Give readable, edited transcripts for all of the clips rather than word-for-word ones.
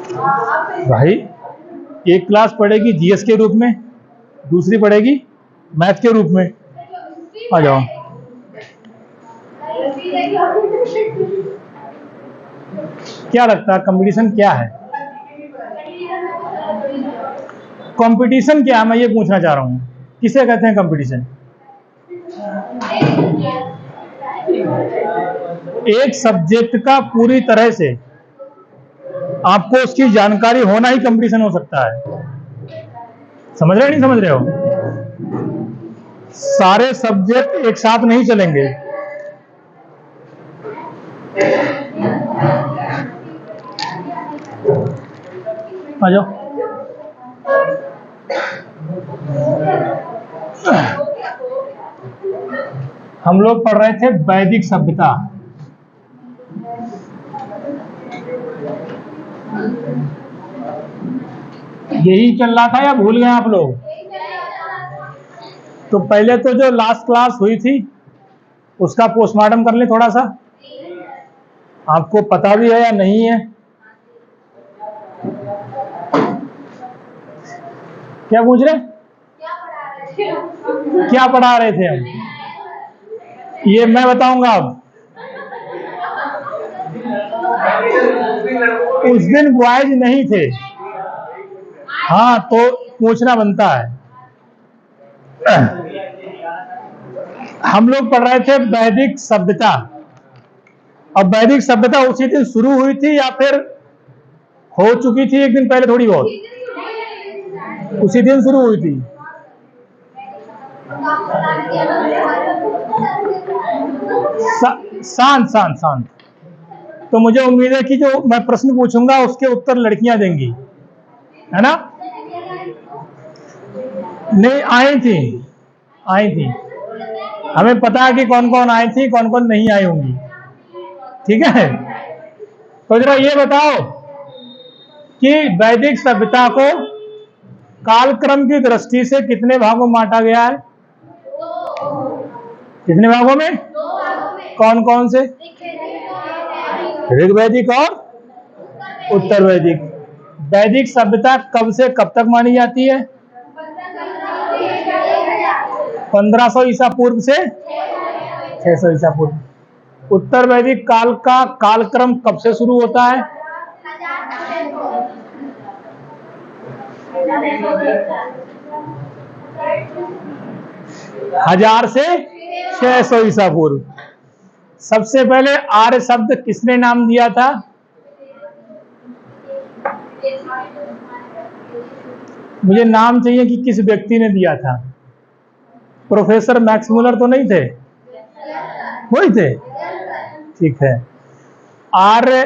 भाई एक क्लास पढ़ेगी जीएस के रूप में, दूसरी पढ़ेगी मैथ के रूप में। आ जाओ। क्या लगता है कंपटीशन क्या है? कंपटीशन क्या है, मैं ये पूछना चाह रहा हूँ, किसे कहते हैं कंपटीशन? एक सब्जेक्ट का पूरी तरह से आपको उसकी जानकारी होना ही कंपटीशन हो सकता है। समझ रहे हो नहीं समझ रहे हो? सारे सब्जेक्ट एक साथ नहीं चलेंगे। आ जाओ। हम लोग पढ़ रहे थे वैदिक सभ्यता। यही चल रहा था या भूल गए आप लोग? तो पहले तो जो लास्ट क्लास हुई थी उसका पोस्टमार्टम कर ले थोड़ा सा। आपको पता भी है या नहीं है? क्या पूछ रहे? क्या पढ़ा रहे थे हम? ये मैं बताऊंगा अब। उस दिन बॉयज नहीं थे। हाँ तो पूछना बनता है। हम लोग पढ़ रहे थे वैदिक सभ्यता। अब वैदिक सभ्यता उसी दिन शुरू हुई थी या फिर हो चुकी थी एक दिन पहले थोड़ी बहुत? उसी दिन शुरू हुई थी। शांत शांत शांत। तो मुझे उम्मीद है कि जो मैं प्रश्न पूछूंगा उसके उत्तर लड़कियां देंगी, है ना? नहीं, आई थी, आई थी। हमें पता है कि कौन कौन आई थी, कौन कौन नहीं आई होंगी। ठीक है, तो जरा ये बताओ कि वैदिक सभ्यता को कालक्रम की दृष्टि से कितने भागों में बांटा गया है? कितने भागों में? कौन कौन से? ऋग्वैदिक और उत्तर वैदिक। वैदिक सभ्यता कब से कब तक मानी जाती है? 1500 ईसा पूर्व से 600 ईसा पूर्व। उत्तर वैदिक काल का कालक्रम कब से शुरू होता है? 1000 से 600 ईसा पूर्व। सबसे पहले आर्य शब्द किसने नाम दिया था? मुझे नाम चाहिए कि किस व्यक्ति ने दिया था। प्रोफेसर मैक्स मुलर तो नहीं थे? वही थे। ठीक है। आर्य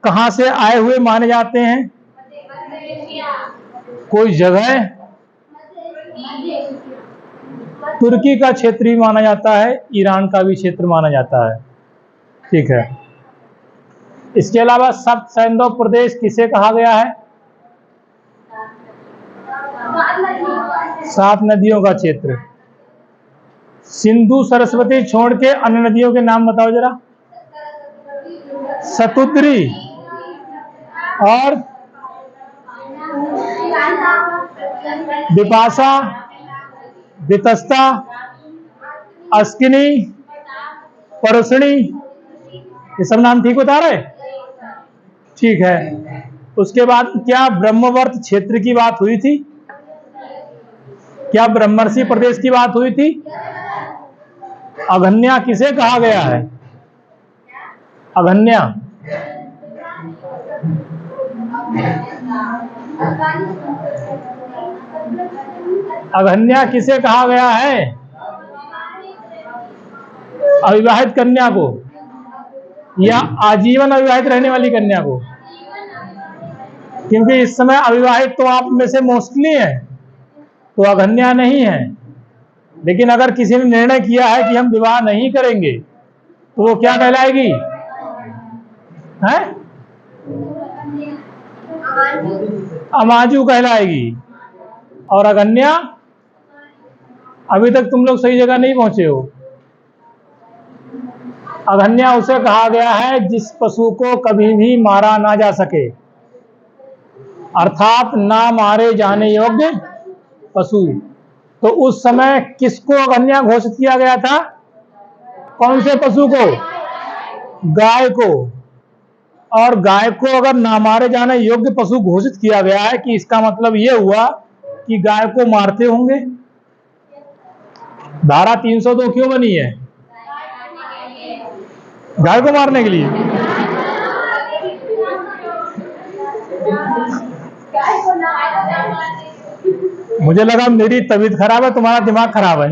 कहां से आए हुए माने जाते हैं? कोई जगह? तुर्की का क्षेत्र भी माना जाता है, ईरान का भी क्षेत्र माना जाता है। ठीक है। इसके अलावा सप्त सैंधव प्रदेश किसे कहा गया है? 7 नदियों का क्षेत्र। सिंधु सरस्वती छोड़ के अन्य नदियों के नाम बताओ जरा। सतुद्री और विपाशा, वितस्ता, अस्किनी, परुषणी, ये सब नाम ठीक बता रहे? ठीक है। उसके बाद क्या ब्रह्मवर्त क्षेत्र की बात हुई थी? क्या ब्रह्मर्षि प्रदेश की बात हुई थी? अगन्या किसे कहा गया है? अगन्या अगन्या किसे कहा गया है? अविवाहित कन्या को या आजीवन अविवाहित रहने वाली कन्या को? क्योंकि इस समय अविवाहित तो आप में से मोस्टली है, तो अगन्या नहीं है। लेकिन अगर किसी ने निर्णय किया है कि हम विवाह नहीं करेंगे तो वो क्या कहलाएगी? है? अमाजू कहलाएगी। और अगन्या, अभी तक तुम लोग सही जगह नहीं पहुंचे हो। अगन्या उसे कहा गया है जिस पशु को कभी भी मारा ना जा सके। अर्थात ना मारे जाने योग्य पशु। तो उस समय किसको अगन्य घोषित किया गया था? कौन से पशु को? गाय को। और गाय को अगर ना मारे जाने योग्य पशु घोषित किया गया है कि इसका मतलब यह हुआ कि गाय को मारते होंगे। धारा 302 क्यों बनी है? गाय को मारने के लिए। मुझे लगा मेरी तबीयत खराब है, तुम्हारा दिमाग खराब है।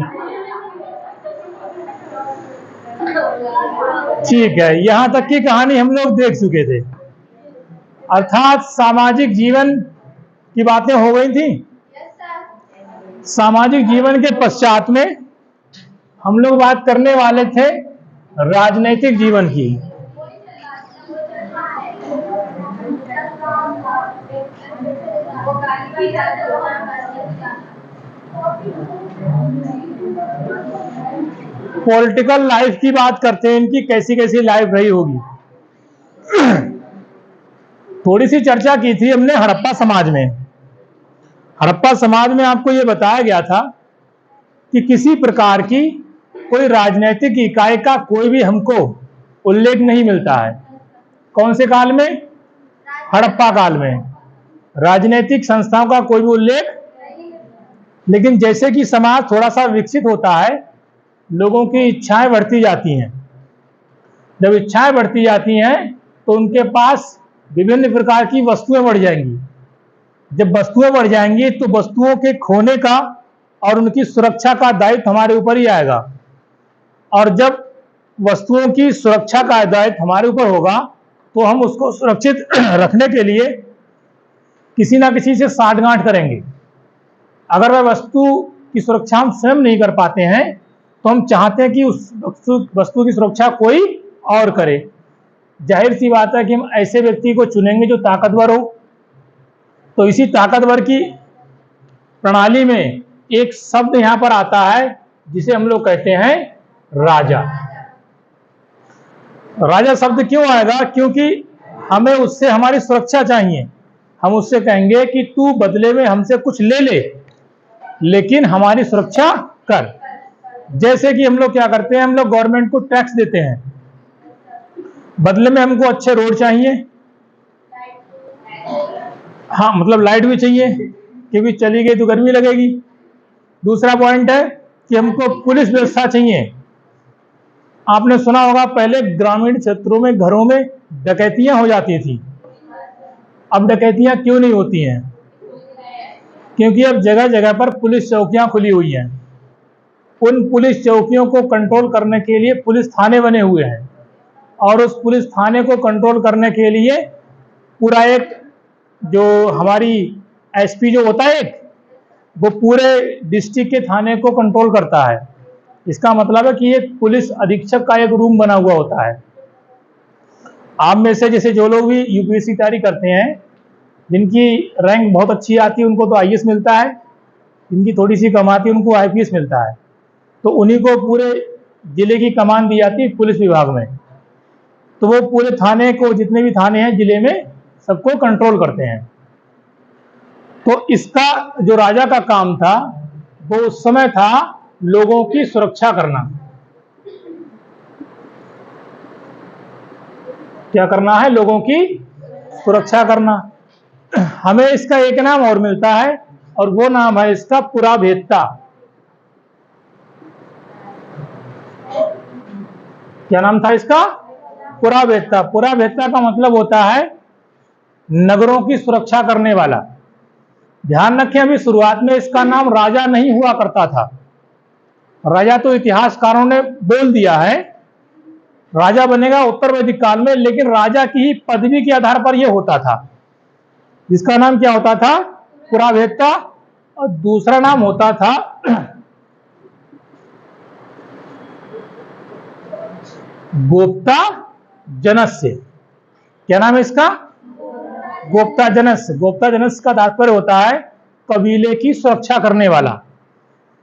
ठीक है, यहां तक की कहानी हम लोग देख चुके थे। अर्थात सामाजिक जीवन की बातें हो गई थी। सामाजिक जीवन के पश्चात में हम लोग बात करने वाले थे राजनैतिक जीवन की। पॉलिटिकल लाइफ की बात करते हैं, इनकी कैसी कैसी लाइफ रही होगी। थोड़ी सी चर्चा की थी हमने हड़प्पा समाज में। हड़प्पा समाज में आपको यह बताया गया था कि किसी प्रकार की कोई राजनीतिक इकाई का कोई भी हमको उल्लेख नहीं मिलता है। कौन से काल में? हड़प्पा काल में राजनीतिक संस्थाओं का कोई भी उल्लेख। लेकिन जैसे कि समाज थोड़ा सा विकसित होता है, लोगों की इच्छाएं बढ़ती जाती हैं। जब इच्छाएं बढ़ती जाती हैं तो उनके पास विभिन्न प्रकार की वस्तुएं बढ़ जाएंगी। जब वस्तुएं बढ़ जाएंगी तो वस्तुओं के खोने का और उनकी सुरक्षा का दायित्व हमारे ऊपर ही आएगा। और जब वस्तुओं की सुरक्षा का दायित्व हमारे ऊपर होगा तो हम उसको सुरक्षित रखने के लिए किसी ना किसी से साठगांठ करेंगे। अगर वह वस्तु की सुरक्षा हम स्वयं नहीं कर पाते हैं तो हम चाहते हैं कि उस वस्तु की सुरक्षा कोई और करे। जाहिर सी बात है कि हम ऐसे व्यक्ति को चुनेंगे जो ताकतवर हो। तो इसी ताकतवर की प्रणाली में एक शब्द यहां पर आता है जिसे हम लोग कहते हैं राजा। राजा शब्द क्यों आएगा? क्योंकि हमें उससे हमारी सुरक्षा चाहिए। हम उससे कहेंगे कि तू बदले में हमसे कुछ ले ले, लेकिन हमारी सुरक्षा कर। जैसे कि हम लोग क्या करते हैं, हम लोग गवर्नमेंट को टैक्स देते हैं, बदले में हमको अच्छे रोड चाहिए। हाँ, मतलब लाइट भी चाहिए क्योंकि चली गई तो गर्मी लगेगी। दूसरा पॉइंट है कि हमको पुलिस व्यवस्था चाहिए। आपने सुना होगा पहले ग्रामीण क्षेत्रों में घरों में डकैतियां हो जाती थी। अब डकैतियां क्यों नहीं होती हैं? क्योंकि अब जगह जगह पर पुलिस चौकियां खुली हुई हैं। उन पुलिस चौकियों को कंट्रोल करने के लिए पुलिस थाने बने हुए हैं और उस पुलिस थाने को कंट्रोल करने के लिए पूरा एक जो हमारी एसपी जो होता है वो पूरे डिस्ट्रिक्ट के थाने को कंट्रोल करता है। इसका मतलब है कि एक पुलिस अधीक्षक का एक रूम बना हुआ होता है। आप में से जैसे जो लोग भी यूपीएससी तैयारी करते हैं, जिनकी रैंक बहुत अच्छी आती है उनको तो आईएएस मिलता है, जिनकी थोड़ी सी कम आती है उनको आईपीएस मिलता है। तो उन्हीं को पूरे जिले की कमान दी जाती है पुलिस विभाग में। तो वो पूरे थाने को, जितने भी थाने हैं जिले में, सबको कंट्रोल करते हैं। तो इसका जो राजा का काम था वो उस समय था लोगों की सुरक्षा करना। क्या करना है? लोगों की सुरक्षा करना। हमें इसका एक नाम और मिलता है और वो नाम है इसका पुराभेत्ता। क्या नाम था इसका? पुराभेत्ता। पुराभेत्ता का मतलब होता है नगरों की सुरक्षा करने वाला। ध्यान रखें, अभी शुरुआत में इसका नाम राजा नहीं हुआ करता था। राजा तो इतिहासकारों ने बोल दिया है, राजा बनेगा उत्तर वैदिक काल में, लेकिन राजा की ही पदवी के आधार पर यह होता था। जिसका नाम क्या होता था? पुराभेत्ता। और दूसरा नाम होता था गोप्ता जनस्य। क्या नाम है इसका? गोप्ता जनस्य। गोप्ता जनस्य का तात्पर्य होता है कबीले की सुरक्षा करने वाला।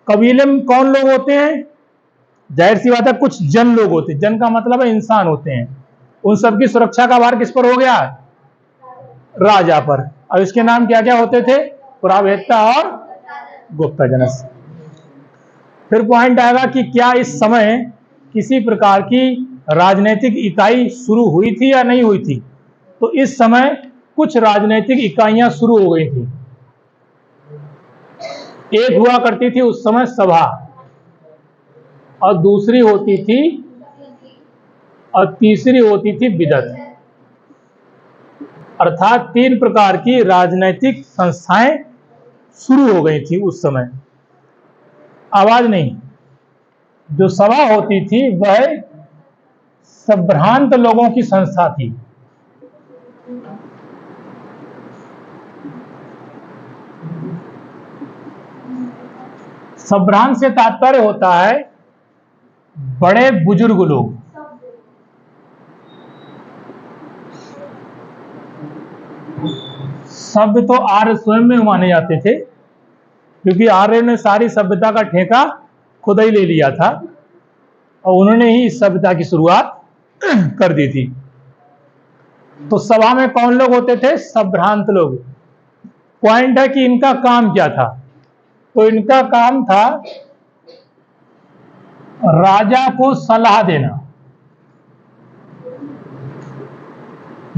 कबीले में कौन लोग होते हैं? जाहिर सी बात है कुछ जन लोग होते हैं। जन का मतलब है इंसान होते हैं। उन सबकी सुरक्षा का भार किस पर हो गया? राजा पर। अब इसके नाम क्या क्या होते थे? पुरावेत्ता और गुप्तजनस। फिर पॉइंट आएगा कि क्या इस समय किसी प्रकार की राजनीतिक इकाई शुरू हुई थी या नहीं हुई थी? तो इस समय कुछ राजनीतिक इकाइयां शुरू हो गई थी। एक हुआ करती थी उस समय सभा, और दूसरी होती थी, और तीसरी होती थी बिदत। अर्थात 3 प्रकार की राजनीतिक संस्थाएं शुरू हो गई थी उस समय। आवाज नहीं। जो सभा होती थी वह संभ्रांत लोगों की संस्था थी। संभ्रांत से तात्पर्य होता है बड़े बुजुर्ग लोग। सभ्य तो आर्य स्वयं में माने जाते थे, क्योंकि आर्य ने सारी सभ्यता का ठेका खुद ही ले लिया था और उन्होंने ही इस सभ्यता की शुरुआत कर दी थी। तो सभा में कौन लोग होते थे? संभ्रांत लोग। पॉइंट है कि इनका काम क्या था? तो इनका काम था राजा को सलाह देना,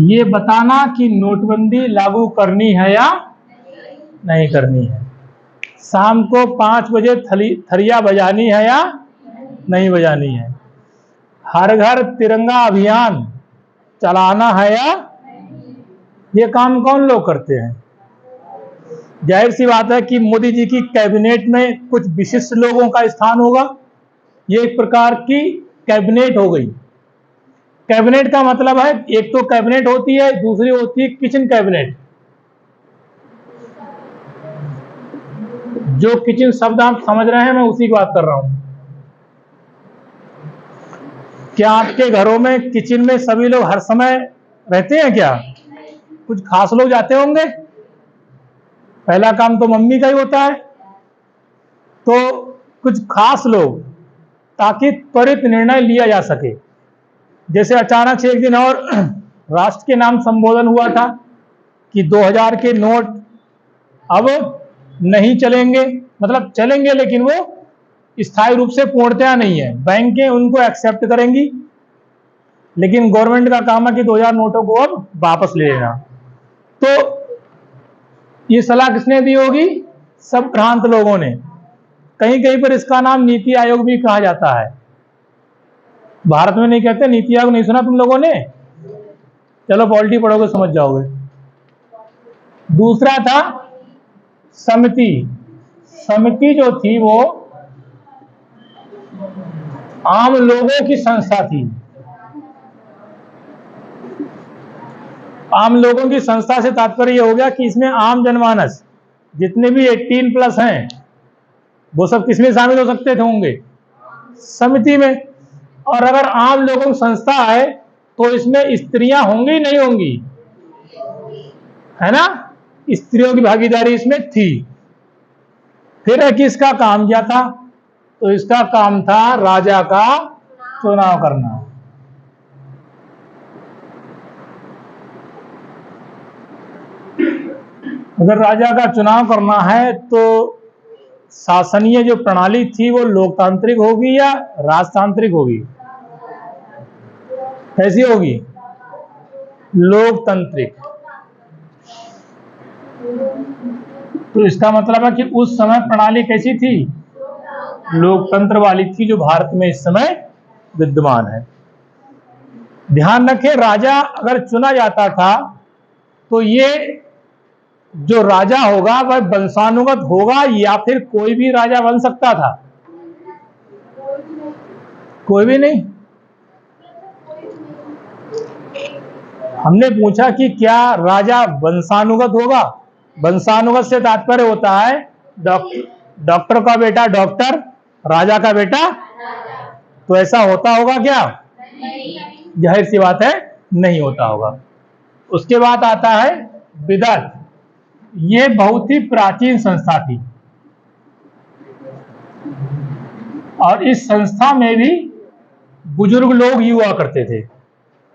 ये बताना कि नोटबंदी लागू करनी है या नहीं करनी है, शाम को 5 बजे थरिया बजानी है या नहीं बजानी है, हर घर तिरंगा अभियान चलाना है या। ये काम कौन लोग करते हैं? जाहिर सी बात है कि मोदी जी की कैबिनेट में कुछ विशिष्ट लोगों का स्थान होगा। ये एक प्रकार की कैबिनेट हो गई। कैबिनेट का मतलब है, एक तो कैबिनेट होती है, दूसरी होती है किचन कैबिनेट। जो किचन शब्द आप समझ रहे हैं, मैं उसी की बात कर रहा हूं। क्या आपके घरों में किचन में सभी लोग हर समय रहते हैं क्या? कुछ खास लोग जाते होंगे। पहला काम तो मम्मी का ही होता है। तो कुछ खास लोग, ताकि त्वरित निर्णय लिया जा सके। जैसे अचानक से एक दिन और राष्ट्र के नाम संबोधन हुआ था कि 2000 के नोट अब नहीं चलेंगे, मतलब चलेंगे लेकिन वो स्थायी रूप से पूर्णतया नहीं है। बैंकें उनको एक्सेप्ट करेंगी, लेकिन गवर्नमेंट का काम है कि 2000 नोटों को अब वापस ले लेना। तो ये सलाह किसने दी होगी? सब भ्रांत लोगों ने। कहीं कहीं पर इसका नाम नीति आयोग भी कहा जाता है। भारत में नहीं कहते नीति आयोग, नहीं सुना तुम लोगों ने? चलो पॉलिटी पढ़ोगे समझ जाओगे। दूसरा था समिति। समिति जो थी वो आम लोगों की संस्था थी। आम लोगों की संस्था से तात्पर्य यह हो गया कि इसमें आम जनमानस जितने भी 18+ हैं वो सब किसमें शामिल हो सकते थे? होंगे समिति में। और अगर आम लोगों की संस्था है तो इसमें स्त्रियां होंगी नहीं होंगी? है ना? स्त्रियों की भागीदारी इसमें थी। फिर है कि इसका काम क्या था? तो इसका काम था राजा का चुनाव करना। अगर राजा का चुनाव करना है तो शासनीय जो प्रणाली थी वो लोकतांत्रिक होगी या राजतांत्रिक होगी? कैसी होगी? लोकतांत्रिक। तो इसका मतलब है कि उस समय प्रणाली कैसी थी? लोकतंत्र वाली थी, जो भारत में इस समय विद्यमान है। ध्यान रखें, राजा अगर चुना जाता था तो ये जो राजा होगा वह वंशानुगत होगा या फिर कोई भी राजा बन सकता था? कोई भी नहीं। हमने पूछा कि क्या राजा वंशानुगत होगा? वंशानुगत से तात्पर्य होता है डॉक्टर का बेटा डॉक्टर, राजा का बेटा। तो ऐसा होता होगा क्या? जाहिर सी बात है नहीं होता होगा। उसके बाद आता है बिदत। ये बहुत ही प्राचीन संस्था थी और इस संस्था में भी बुजुर्ग लोग ही हुआ करते थे।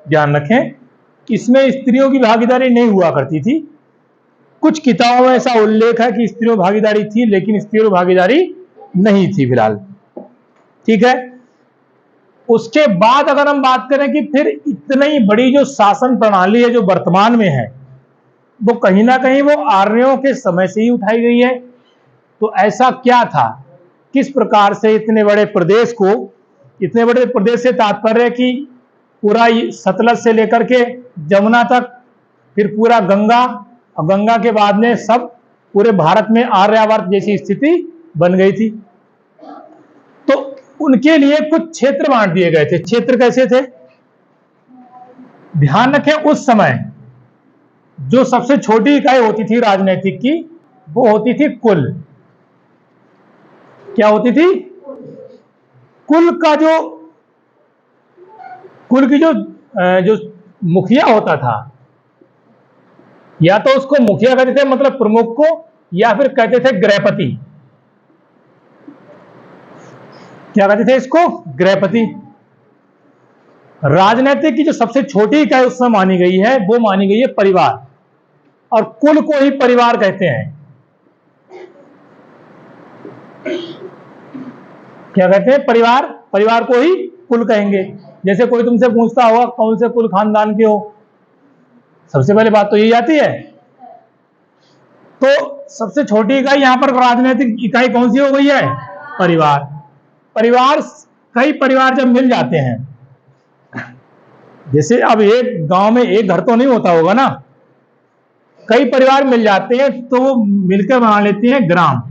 ध्यान रखें, इसमें स्त्रियों की भागीदारी नहीं हुआ करती थी। कुछ किताबों में ऐसा उल्लेख है कि स्त्रियों भागीदारी थी, लेकिन स्त्रियों भागीदारी नहीं थी फिलहाल। ठीक है। उसके बाद अगर हम बात करें कि फिर इतनी बड़ी जो शासन प्रणाली है जो वर्तमान में है, वो कहीं ना कहीं वो आर्यों के समय से ही उठाई गई है। तो ऐसा क्या था, किस प्रकार से इतने बड़े प्रदेश को, इतने बड़े प्रदेश से तात्पर्य कि पूरा सतलज से लेकर के जमुना तक, फिर पूरा गंगा, और गंगा के बाद में सब पूरे भारत में आर्यावर्त जैसी स्थिति बन गई थी। तो उनके लिए कुछ क्षेत्र बांट दिए गए थे। क्षेत्र कैसे थे? ध्यान रखें, उस समय जो सबसे छोटी इकाई होती थी राजनीतिक की, वो होती थी कुल। क्या होती थी? कुल का कुल की जो मुखिया होता था, या तो उसको मुखिया कहते थे, मतलब प्रमुख को, या फिर कहते थे गृहपति। क्या कहते थे इसको? गृहपति। राजनीतिक की जो सबसे छोटी इकाई उसमें मानी गई है, वो मानी गई है परिवार, और कुल को ही परिवार कहते हैं। क्या कहते हैं? परिवार। परिवार को ही कुल कहेंगे। जैसे कोई तुमसे पूछता होगा कौन से कुल खानदान के हो, सबसे पहले बात तो यही आती है। तो सबसे छोटी इकाई यहां पर राजनीतिक इकाई कौन सी हो गई है? परिवार। परिवार, कई परिवार जब मिल जाते हैं, जैसे अब एक गांव में एक घर तो नहीं होता होगा ना, कई परिवार मिल जाते हैं, तो वो मिलकर बना लेते हैं ग्राम।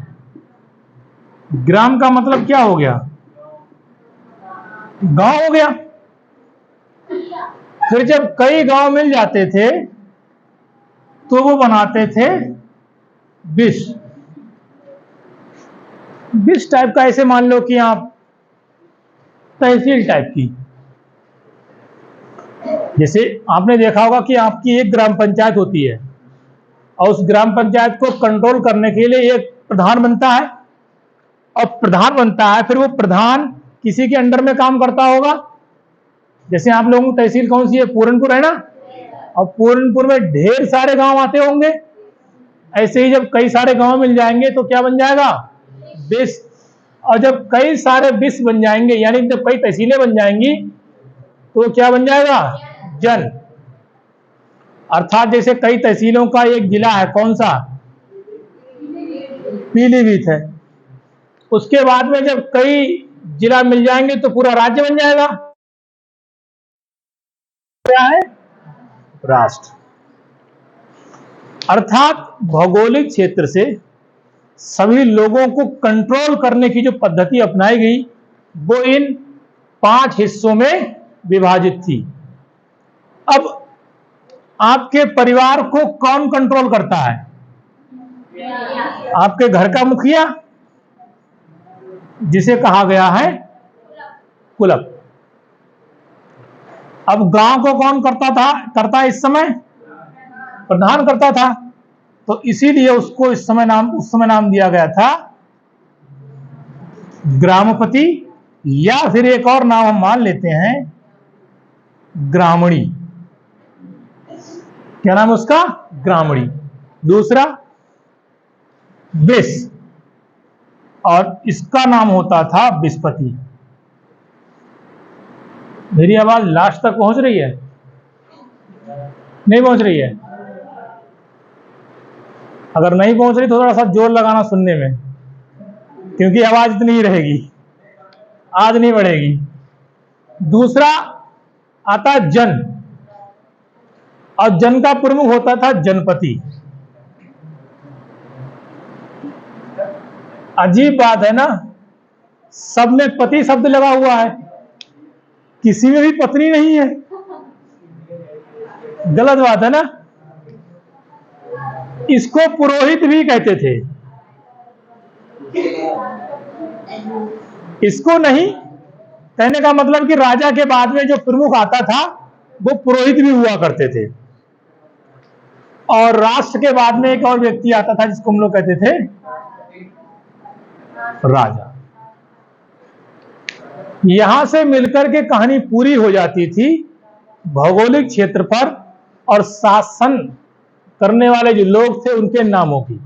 ग्राम का मतलब क्या हो गया? गांव हो गया। फिर जब कई गांव मिल जाते थे, तो वो बनाते थे विश्व। विश्व टाइप का, ऐसे मान लो कि आप तहसील टाइप की। जैसे आपने देखा होगा कि आपकी एक ग्राम पंचायत होती है, और उस ग्राम पंचायत को कंट्रोल करने के लिए एक प्रधान बनता है, और प्रधान बनता है, फिर वो प्रधान किसी के अंडर में काम करता होगा। जैसे आप लोगों की तहसील कौन सी है? पूरनपुर है ना, और पूरनपुर में ढेर सारे गांव आते होंगे। ऐसे ही जब कई सारे गांव मिल जाएंगे तो क्या बन जाएगा? विश्व। और जब कई सारे विश्व बन जाएंगे, यानी जब कई तहसीलें बन जाएंगी, तो क्या बन जाएगा? जन। अर्थात जैसे कई तहसीलों का एक जिला है, कौन सा? पीलीभीत है। उसके बाद में जब कई जिला मिल जाएंगे तो पूरा राज्य बन जाएगा। क्या है? राष्ट्र। अर्थात भौगोलिक क्षेत्र से सभी लोगों को कंट्रोल करने की जो पद्धति अपनाई गई, वो इन 5 हिस्सों में विभाजित थी। अब आपके परिवार को कौन कंट्रोल करता है? आपके घर का मुखिया, जिसे कहा गया है कुलप। अब गांव को कौन करता है इस समय? प्रधान करता था। तो इसीलिए उसको उस समय नाम दिया गया था ग्रामपति, या फिर एक और नाम हम मान लेते हैं ग्रामणी। क्या नाम है उसका? ग्रामणी। दूसरा विस, और इसका नाम होता था विस्पति। मेरी आवाज लास्ट तक पहुंच रही है? नहीं पहुंच रही है? अगर नहीं पहुंच रही तो थोड़ा सा जोर लगाना सुनने में, क्योंकि आवाज इतनी ही रहेगी, आज नहीं बढ़ेगी। दूसरा आता जन, और जन का प्रमुख होता था जनपति। अजीब बात है ना, सब में पति शब्द लगा हुआ है, किसी में भी पत्नी नहीं है। गलत बात है ना। इसको पुरोहित भी कहते थे। इसको नहीं कहने का मतलब कि राजा के बाद में जो प्रमुख आता था वो पुरोहित भी हुआ करते थे, और राष्ट्र के बाद में एक और व्यक्ति आता था जिसको हम लोग कहते थे राजा। यहां से मिलकर के कहानी पूरी हो जाती थी। भौगोलिक क्षेत्र पर और शासन करने वाले जो लोग थे उनके नामों की।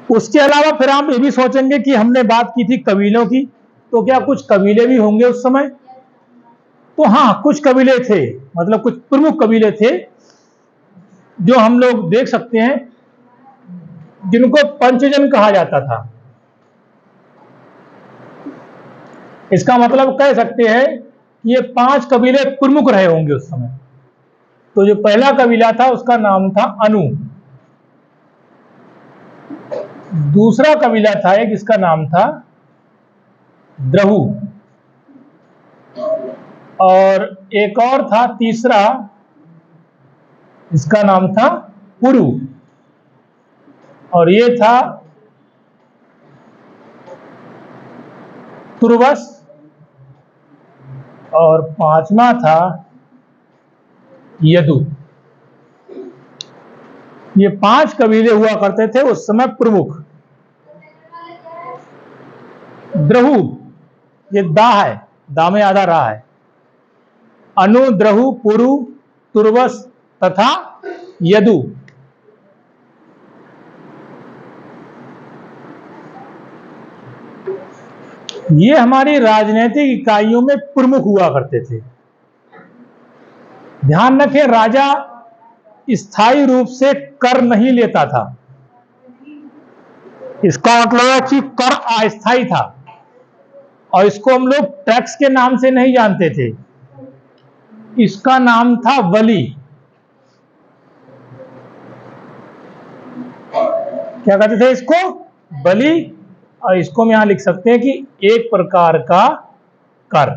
उसके अलावा फिर आप ये भी सोचेंगे कि हमने बात की थी कबीलों की, तो क्या कुछ कबीले भी होंगे उस समय? तो हाँ, कुछ कबीले थे, मतलब कुछ प्रमुख कबीले थे जो हम लोग देख सकते हैं, जिनको पंचजन कहा जाता था। इसका मतलब कह सकते हैं ये 5 कबीले प्रमुख रहे होंगे उस समय। तो जो पहला कबीला था उसका नाम था अनु। दूसरा कबीला था एक, जिसका नाम था द्रहु। और एक और था तीसरा, इसका नाम था पुरु। और ये था तुर्वस। और 5वां था यदु। ये 5 कबीले हुआ करते थे उस समय प्रमुख। द्रहु, ये दा है, दा में आधा रहा है। अनु, द्रहु, पुरु, तुर्वस तथा यदु। ये हमारी राजनीतिक इकाइयों में प्रमुख हुआ करते थे। ध्यान रखें, राजा स्थायी रूप से कर नहीं लेता था। इसका मतलब है कि कर अस्थायी था, और इसको हम लोग टैक्स के नाम से नहीं जानते थे। इसका नाम था बलि। क्या कहते थे इसको? बलि। और इसको हम यहां लिख सकते हैं कि एक प्रकार का कर,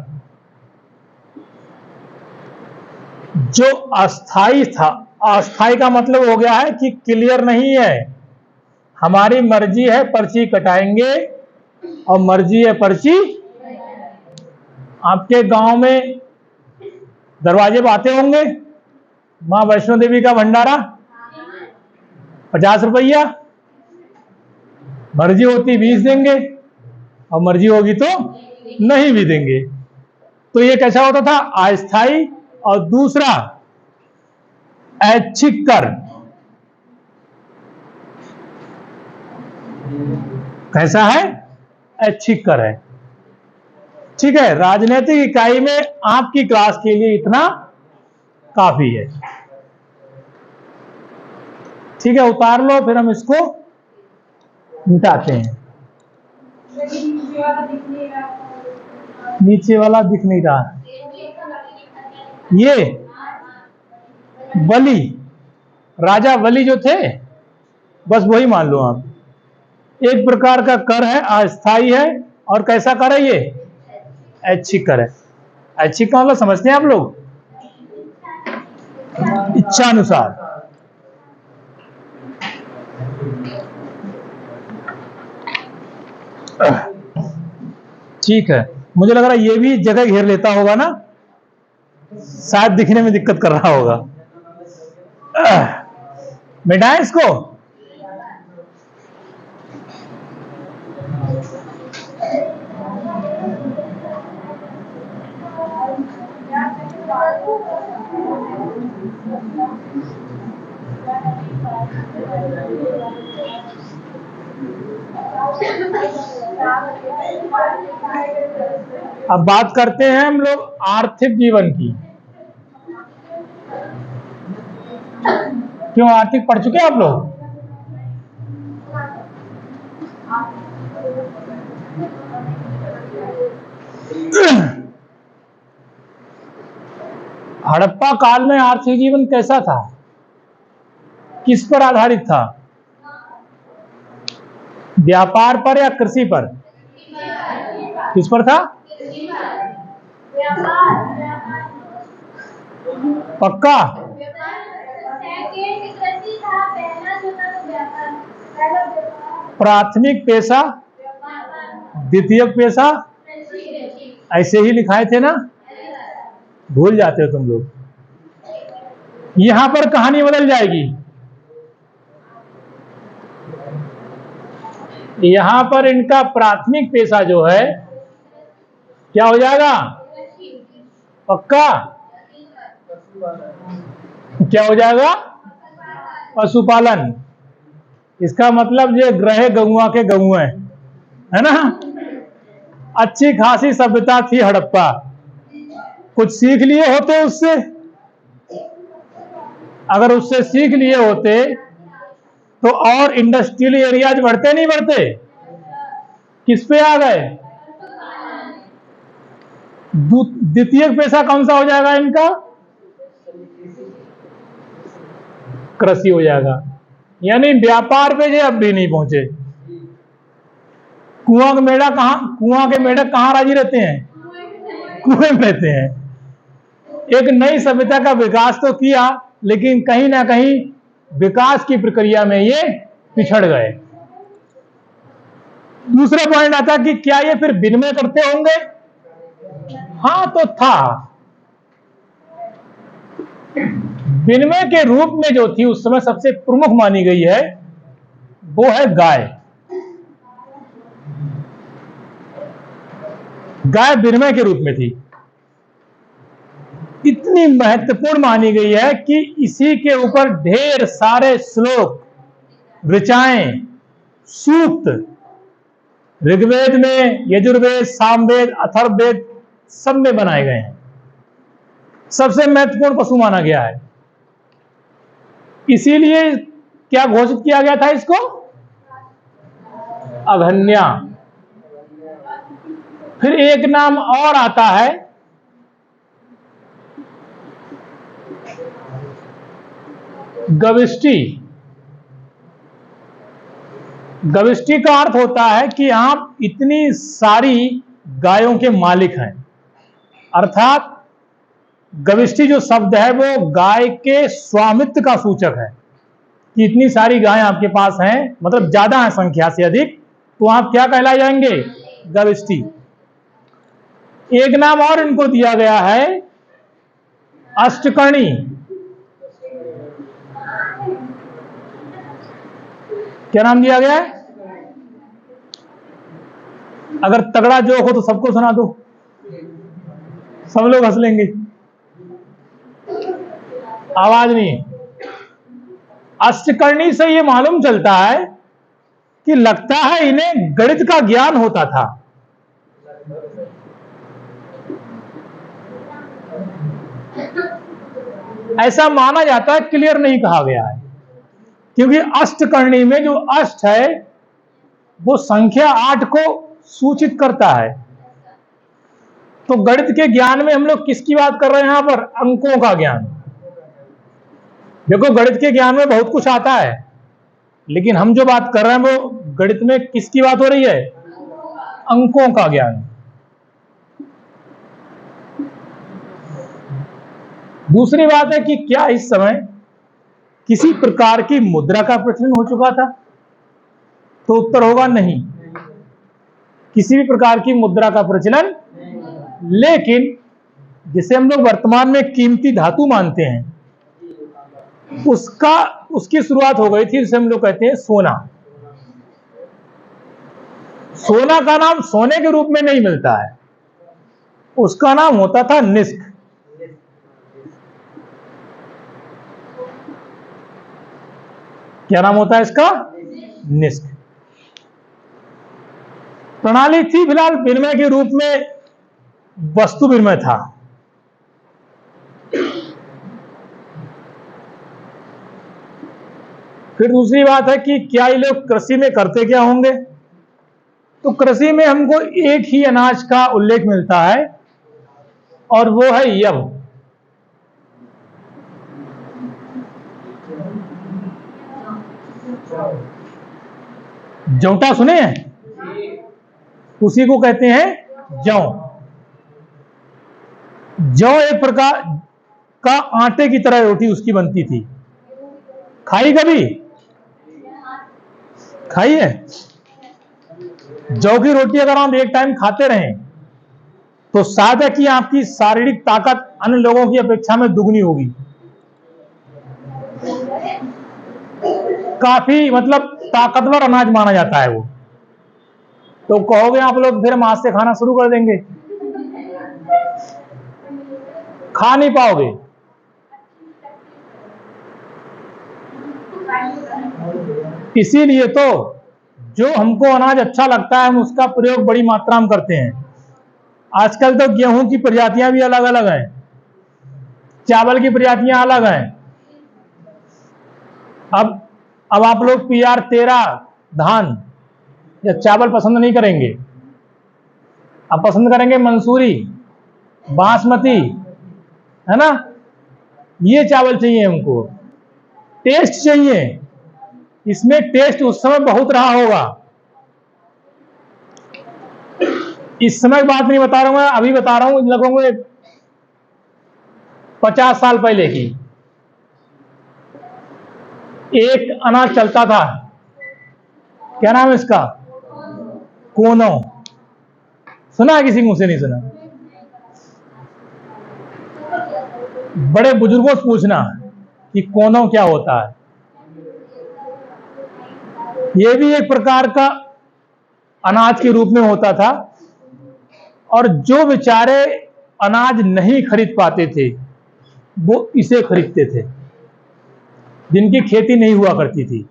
जो अस्थाई था। अस्थाई का मतलब हो गया है कि क्लियर नहीं है। हमारी मर्जी है पर्ची कटाएंगे, और मर्जी है पर्ची। आपके गांव में दरवाजे पर आते होंगे, मां वैष्णो देवी का भंडारा 50 रुपया, मर्जी होती 20 देंगे, और मर्जी होगी तो नहीं भी देंगे। तो ये कैसा होता था? अस्थाई। और दूसरा ऐच्छिक कर। कैसा है? ऐच्छिक कर है। ठीक है, राजनीतिक इकाई में आपकी क्लास के लिए इतना काफी है। ठीक है, उतार लो, फिर हम इसको मिटाते हैं। नीचे वाला दिख नहीं रहा। ये बलि, राजा बलि जो थे, बस वही मान लो आप। एक प्रकार का कर है, अस्थाई है। और कैसा कर है ये? ऐच्छिक कर है। ऐच्छिक का मतलब समझते हैं आप लोग? इच्छा अनुसार। ठीक है, मुझे लग रहा है ये भी जगह घेर लेता होगा ना, शायद दिखने में दिक्कत कर रहा होगा। मिटाएं इसको। अब बात करते हैं हम लोग आर्थिक जीवन की। क्यों, आर्थिक पढ़ चुके हैं आप लोग? हड़प्पा काल में आर्थिक जीवन कैसा था? किस पर आधारित था? व्यापार पर या कृषि पर? किस पर था? पक्का? प्राथमिक पेशा, द्वितीयक पेशा, ऐसे ही लिखाए थे ना? भूल जाते हो तुम लोग। यहां पर कहानी बदल जाएगी। यहां पर इनका प्राथमिक पेशा जो है क्या हो जाएगा? पक्का? क्या हो जाएगा? पशुपालन। इसका मतलब ये ग्रह गौआ के गौए है ना। अच्छी खासी सभ्यता थी हड़प्पा, कुछ सीख लिए होते उससे। अगर उससे सीख लिए होते तो और इंडस्ट्रियल एरियाज बढ़ते नहीं बढ़ते? किस पे आ गए? द्वितीय पैसा कौन सा हो जाएगा इनका? कृषि हो जाएगा। यानी व्यापार पे जे अब भी नहीं पहुंचे। कुआं के मेढक कहां राजी रहते हैं? कुएं में रहते हैं। एक नई सभ्यता का विकास तो किया, लेकिन कहीं ना कहीं विकास की प्रक्रिया में ये पिछड़ गए। दूसरा पॉइंट आता कि क्या ये फिर विनिमय करते होंगे? हाँ, तो था। विनिमय के रूप में जो थी उस समय सबसे प्रमुख मानी गई है वो है गाय। गाय विनिमय के रूप में थी। इतनी महत्वपूर्ण मानी गई है कि इसी के ऊपर ढेर सारे श्लोक, ऋचाएं, सूक्त ऋग्वेद में, यजुर्वेद, सामवेद, अथर्ववेद सब में बनाए गए हैं। सबसे महत्वपूर्ण पशु माना गया है। इसीलिए क्या घोषित किया गया था इसको? अघन्या। फिर एक नाम और आता है गविष्टि। गविष्टि का अर्थ होता है कि आप इतनी सारी गायों के मालिक हैं। अर्थात गविष्टि जो शब्द है वो गाय के स्वामित्व का सूचक है कि इतनी सारी गायें आपके पास हैं, मतलब ज्यादा है संख्या से अधिक, तो आप क्या कहलाए जाएंगे? गविष्टि। एक नाम और इनको दिया गया है अष्टकर्णी। क्या नाम दिया गया है? अगर तगड़ा जोक हो तो सबको सुना दो, सब लोग हंस लेंगे। आवाज नहीं। अष्टकर्णी से यह मालूम चलता है कि लगता है इन्हें गणित का ज्ञान होता था। ऐसा माना जाता है, क्लियर नहीं कहा गया है, क्योंकि अष्टकर्णी में जो अष्ट है वो संख्या 8 को सूचित करता है। तो गणित के ज्ञान में हम लोग किसकी बात कर रहे हैं? यहां पर अंकों का ज्ञान। देखो, गणित के ज्ञान में बहुत कुछ आता है, लेकिन हम जो बात कर रहे हैं वो गणित में किसकी बात हो रही है? अंकों का ज्ञान। दूसरी बात है कि क्या इस समय किसी प्रकार की मुद्रा का प्रचलन हो चुका था? तो उत्तर होगा नहीं, किसी भी प्रकार की मुद्रा का प्रचलन। लेकिन जिसे हम लोग वर्तमान में कीमती धातु मानते हैं, उसकी शुरुआत हो गई थी, जिसे हम लोग कहते हैं सोना। सोना का नाम सोने के रूप में नहीं मिलता है, उसका नाम होता था निष्क। क्या नाम होता है इसका? निष्क। प्रणाली थी फिलहाल विनिमय के रूप में, वस्तु विनिमय था। फिर दूसरी बात है कि क्या ये लोग कृषि में करते क्या होंगे? तो कृषि में हमको एक ही अनाज का उल्लेख मिलता है और वो है यव। जौटा सुने हैं? उसी को कहते हैं जौ। जौ एक प्रकार का आटे की तरह रोटी उसकी बनती थी। खाई कभी? खाई है? जौ की रोटी अगर आप एक टाइम खाते रहें तो शायद है कि आपकी शारीरिक ताकत अन्य लोगों की अपेक्षा में दुगनी होगी। काफी मतलब ताकतवर अनाज माना जाता है वो। तो कहोगे आप लोग फिर हम आज से खाना शुरू कर देंगे? खा नहीं पाओगे। इसीलिए तो जो हमको अनाज अच्छा लगता है हम उसका प्रयोग बड़ी मात्रा में करते हैं। आजकल तो गेहूं की प्रजातियां भी अलग अलग हैं, चावल की प्रजातियां अलग हैं। अब आप लोग PR13 धान या चावल पसंद नहीं करेंगे, आप पसंद करेंगे मंसूरी, बासमती, है ना। ये चावल चाहिए हमको, टेस्ट चाहिए। इसमें टेस्ट उस समय बहुत रहा होगा, इस समय बात नहीं बता रहा हूं मैं, अभी बता रहा हूं लगभग 50 साल पहले की। एक अनाज चलता था, क्या नाम है इसका? कोनो। सुना है किसी मुंह से? नहीं सुना? बड़े बुजुर्गों से पूछना कि कोनो क्या होता है। यह भी एक प्रकार का अनाज के रूप में होता था, और जो बेचारे अनाज नहीं खरीद पाते थे वो इसे खरीदते थे, जिनकी खेती नहीं हुआ करती थी।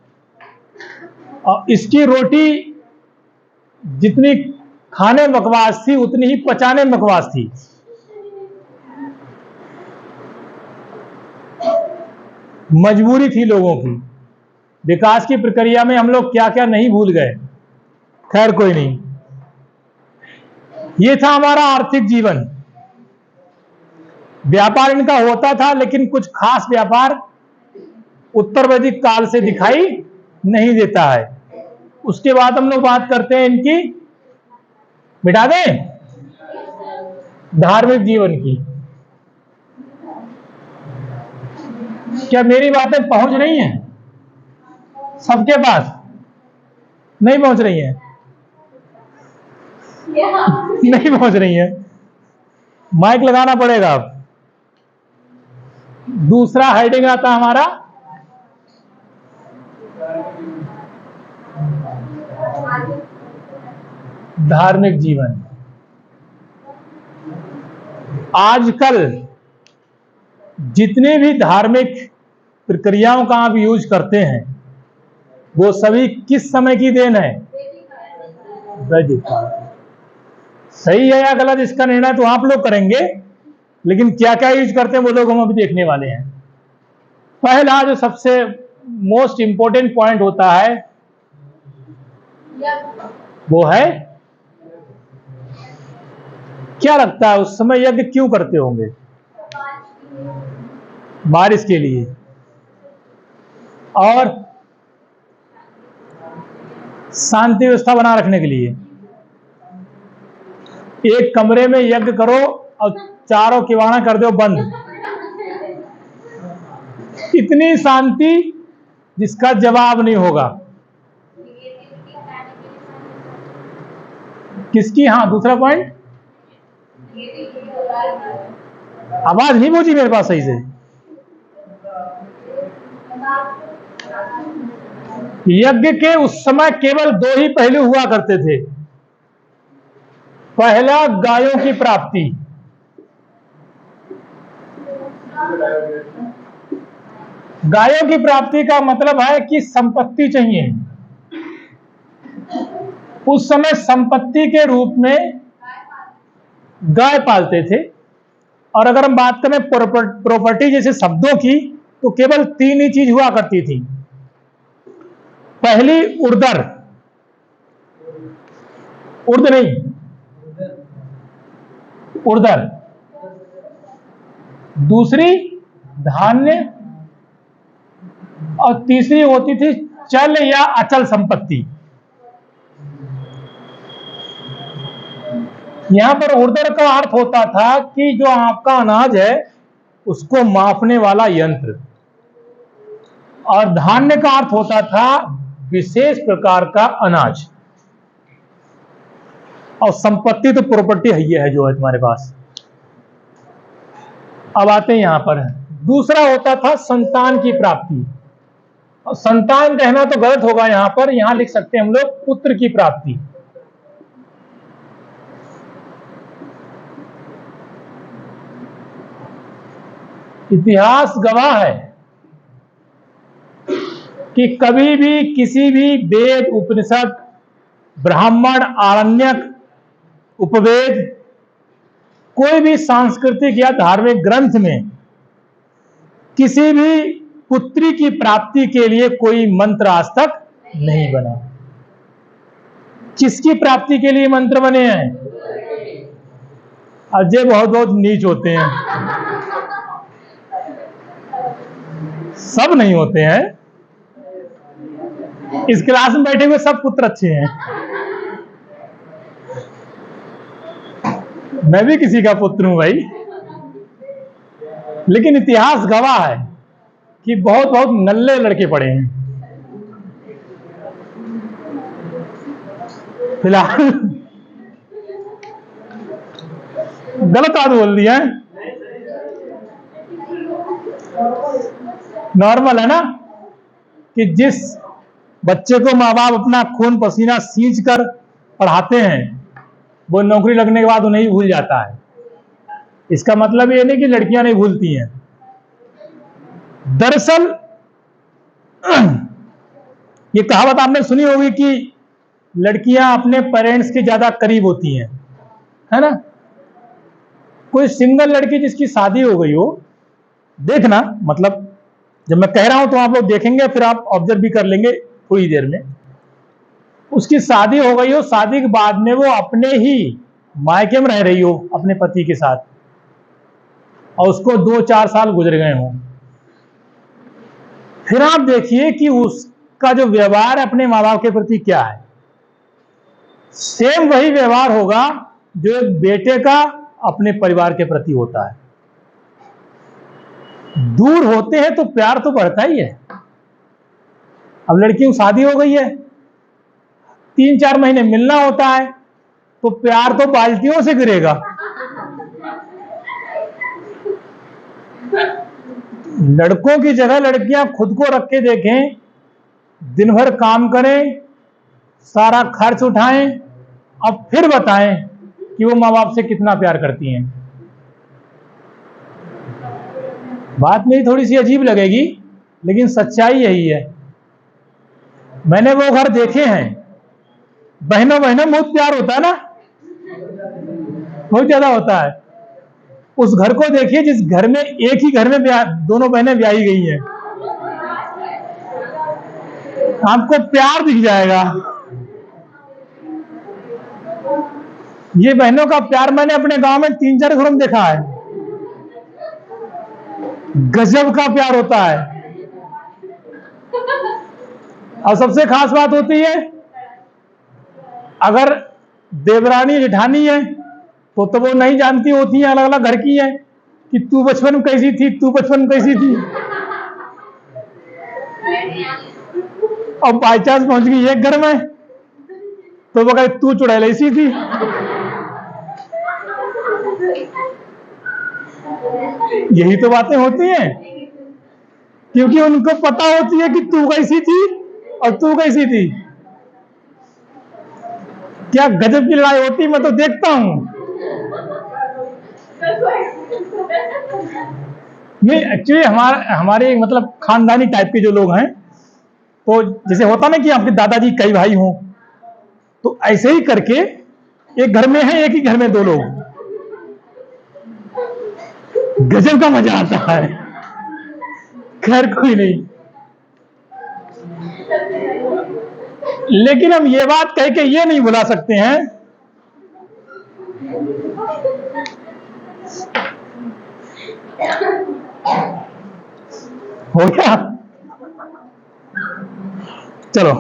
और इसकी रोटी जितनी खाने में बकवास थी उतनी ही पचाने में बकवास थी। मजबूरी थी लोगों की। विकास की प्रक्रिया में हम लोग क्या क्या नहीं भूल गए। खैर कोई नहीं, ये था हमारा आर्थिक जीवन। व्यापार इनका होता था, लेकिन कुछ खास व्यापार उत्तर वैदिक काल से दिखाई नहीं देता है। उसके बाद हम लोग बात करते हैं इनकी, मिटा दें, धार्मिक जीवन की। क्या मेरी बातें पहुंच रही हैं सबके पास? नहीं पहुंच रही हैं? नहीं पहुंच रही हैं, माइक लगाना पड़ेगा। अब दूसरा हेडिंग आता हमारा धार्मिक जीवन। आजकल जितने भी धार्मिक प्रक्रियाओं का आप यूज करते हैं वो सभी किस समय की देन है? वैदिक काल। सही है या गलत इसका निर्णय तो आप लोग करेंगे, लेकिन क्या क्या यूज करते हैं वो लोग हम अभी देखने वाले हैं। पहला जो सबसे मोस्ट इंपोर्टेंट पॉइंट होता है वो है, क्या लगता है उस समय यज्ञ क्यों करते होंगे? बारिश के लिए, और शांति व्यवस्था बना रखने के लिए। एक कमरे में यज्ञ करो और चारों किवाड़ा कर दो बंद, इतनी शांति जिसका जवाब नहीं होगा। किसकी? हाँ, दूसरा पॉइंट, आवाज नहीं पहुंची मेरे पास सही से। यज्ञ के उस समय केवल दो ही पहलू हुआ करते थे। पहला, गायों की प्राप्ति। गायों की प्राप्ति का मतलब है कि संपत्ति चाहिए। उस समय संपत्ति के रूप में गाय पालते थे। और अगर हम बात करें प्रॉपर्टी जैसे शब्दों की, तो केवल 3 ही चीज हुआ करती थी। पहली, उर्दर, उर्द नहीं, उर्दर। दूसरी, धान्य। और तीसरी होती थी चल या अचल संपत्ति। यहां पर उर्दर का अर्थ होता था कि जो आपका अनाज है उसको मापने वाला यंत्र, और धान्य का अर्थ होता था विशेष प्रकार का अनाज, और संपत्ति तो प्रॉपर्टी है जो है तुम्हारे पास। अब आते हैं यहां पर, दूसरा होता था संतान की प्राप्ति। और संतान कहना तो गलत होगा, यहां लिख सकते हैं हम लोग पुत्र की प्राप्ति। इतिहास गवाह है कि कभी भी किसी भी वेद, उपनिषद, ब्राह्मण, आरण्यक, उपवेद, कोई भी सांस्कृतिक या धार्मिक ग्रंथ में किसी भी पुत्री की प्राप्ति के लिए कोई मंत्र आज तक नहीं बना। किसकी प्राप्ति के लिए मंत्र बने हैं? अजय बहुत बहुत नीच होते हैं, सब नहीं होते हैं। इस क्लास में बैठे हुए सब पुत्र अच्छे हैं, मैं भी किसी का पुत्र हूं भाई, लेकिन इतिहास गवाह है कि बहुत बहुत नल्ले लड़के पड़े हैं। फिलहाल गलत बात बोल दिया है। नॉर्मल है ना कि जिस बच्चे को माँ बाप अपना खून पसीना सींच कर पढ़ाते हैं वो नौकरी लगने के बाद उन्हें ही भूल जाता है। इसका मतलब ये नहीं कि लड़कियां नहीं भूलती हैं। दरअसल ये कहावत आपने सुनी होगी कि लड़कियां अपने पेरेंट्स के ज्यादा करीब होती हैं, है ना। कोई सिंगल लड़की जिसकी शादी हो गई हो, देखना, मतलब जब मैं कह रहा हूं तो आप लोग देखेंगे, फिर आप ऑब्जर्व भी कर लेंगे थोड़ी देर में। उसकी शादी हो गई हो, शादी के बाद में वो अपने ही मायके में रह रही हो अपने पति के साथ, और उसको 2-4 साल गुजर गए हों, फिर आप देखिए कि उसका जो व्यवहार है अपने माँ बाप के प्रति क्या है। सेम वही व्यवहार होगा जो एक बेटे का अपने परिवार के प्रति होता है। दूर होते हैं तो प्यार तो बढ़ता ही है। अब लड़की की शादी हो गई है, 3-4 महीने मिलना होता है, तो प्यार तो बाल्टियों से गिरेगा। लड़कों की जगह लड़कियां खुद को रख के देखें, दिन भर काम करें, सारा खर्च उठाएं, अब फिर बताएं कि वो माँ बाप से कितना प्यार करती हैं। बात मेरी थोड़ी सी अजीब लगेगी, लेकिन सच्चाई यही है। मैंने वो घर देखे हैं, बहनों बहनों बहुत प्यार होता है ना, बहुत ज्यादा होता है। उस घर को देखिए जिस घर में, एक ही घर में दोनों बहनें ब्याही गई हैं, आपको प्यार दिख जाएगा। ये बहनों का प्यार मैंने अपने गांव में 3-4 घरों में देखा है, गजब का प्यार होता है। और सबसे खास बात होती है, अगर देवरानी जेठानी है तो वो नहीं जानती होती है, अलग अलग घर की है, कि तू बचपन में कैसी थी, तू बचपन में कैसी थी। और बाई चांस पहुंच गई एक घर में तो वो कहे तू चुड़ैल ऐसी थी। यही तो बातें होती हैं, क्योंकि उनको पता होती है कि तू कैसी थी और तू कैसी थी। क्या गजब की लड़ाई होती, मैं तो देखता हूं। नहीं, एक्चुअली हमारे मतलब खानदानी टाइप के जो लोग हैं, तो जैसे होता ना कि आपके दादाजी कई भाई हों, तो ऐसे ही करके एक घर में है, एक ही घर में 2 लोग, गजब का मजा आता है। खैर कोई नहीं, लेकिन हम ये बात कह के ये नहीं भुला सकते हैं हो गया, चलो,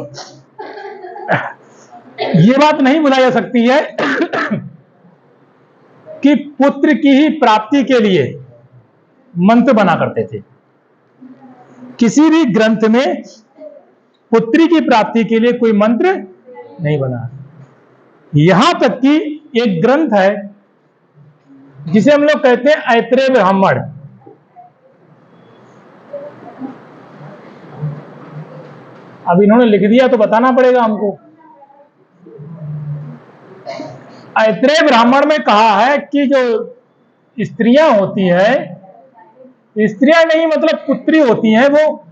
ये बात नहीं भुलाई जा सकती है कि पुत्र की ही प्राप्ति के लिए मंत्र बना करते थे। किसी भी ग्रंथ में पुत्री की प्राप्ति के लिए कोई मंत्र नहीं बना। यहां तक कि एक ग्रंथ है जिसे हम लोग कहते हैं ऐत्रेय ब्राह्मण। अब इन्होंने लिख दिया तो बताना पड़ेगा हमको। ऐत्रेय ब्राह्मण में कहा है कि जो स्त्रियां होती हैं, स्त्रियां नहीं मतलब पुत्री होती हैं, वो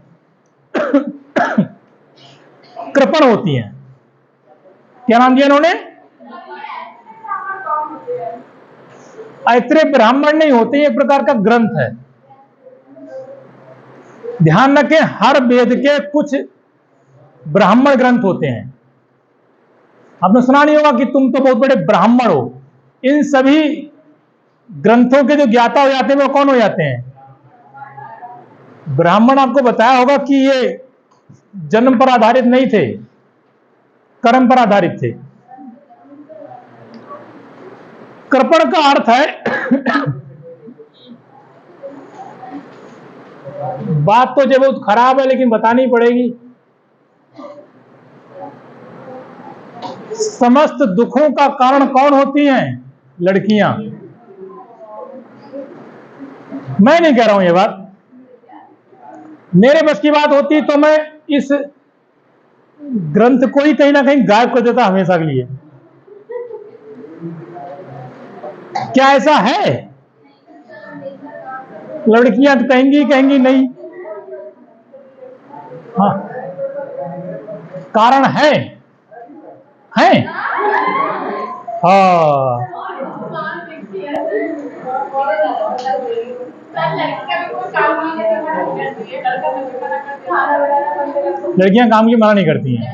कृपण होती हैं। क्या नाम दिया इन्होंने? ऐत्रेय ब्राह्मण नहीं होते, एक प्रकार का ग्रंथ है। ध्यान रखें, हर वेद के कुछ ब्राह्मण ग्रंथ होते हैं। आपने सुना नहीं होगा कि तुम तो बहुत बड़े ब्राह्मण हो। इन सभी ग्रंथों के जो ज्ञाता हो जाते हैं वो कौन हो जाते हैं? ब्राह्मण। आपको बताया होगा कि ये जन्म पर आधारित नहीं थे, कर्म पर आधारित थे। कृपण का अर्थ है बात तो जो बहुत खराब है लेकिन बतानी पड़ेगी। समस्त दुखों का कारण कौन होती हैं? लड़कियां। मैं नहीं कह रहा हूं ये बात, मेरे बस की बात होती तो मैं इस ग्रंथ को ही कहीं ना कहीं गायब कर देता हमेशा के लिए। क्या ऐसा है? लड़कियां तो कहेंगी नहीं। हाँ, कारण है हाँ। लड़कियां काम की मना नहीं करती हैं।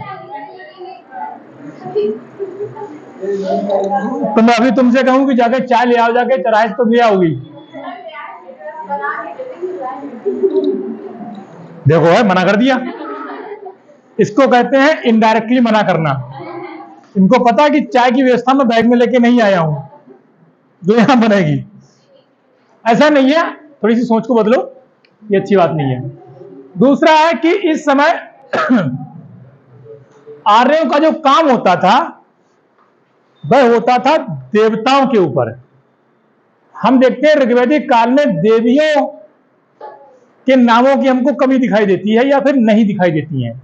तो मैं अभी तुमसे कहूं कि जाके चाय ले आओ, जाके चराइश तो ले आओगी। देखो है, मना कर दिया। इसको कहते हैं इनडायरेक्टली मना करना। इनको पता है कि चाय की व्यवस्था मैं बैग में लेके नहीं आया हूं जो यहां बनेगी। ऐसा नहीं है, थोड़ी सी सोच को बदलो, ये अच्छी बात नहीं है। दूसरा है कि इस समय आर्यों का जो काम होता था वह होता था देवताओं के ऊपर। हम देखते हैं ऋग्वैदिक काल में देवियों के नामों की हमको कमी दिखाई देती है या फिर नहीं दिखाई देती हैं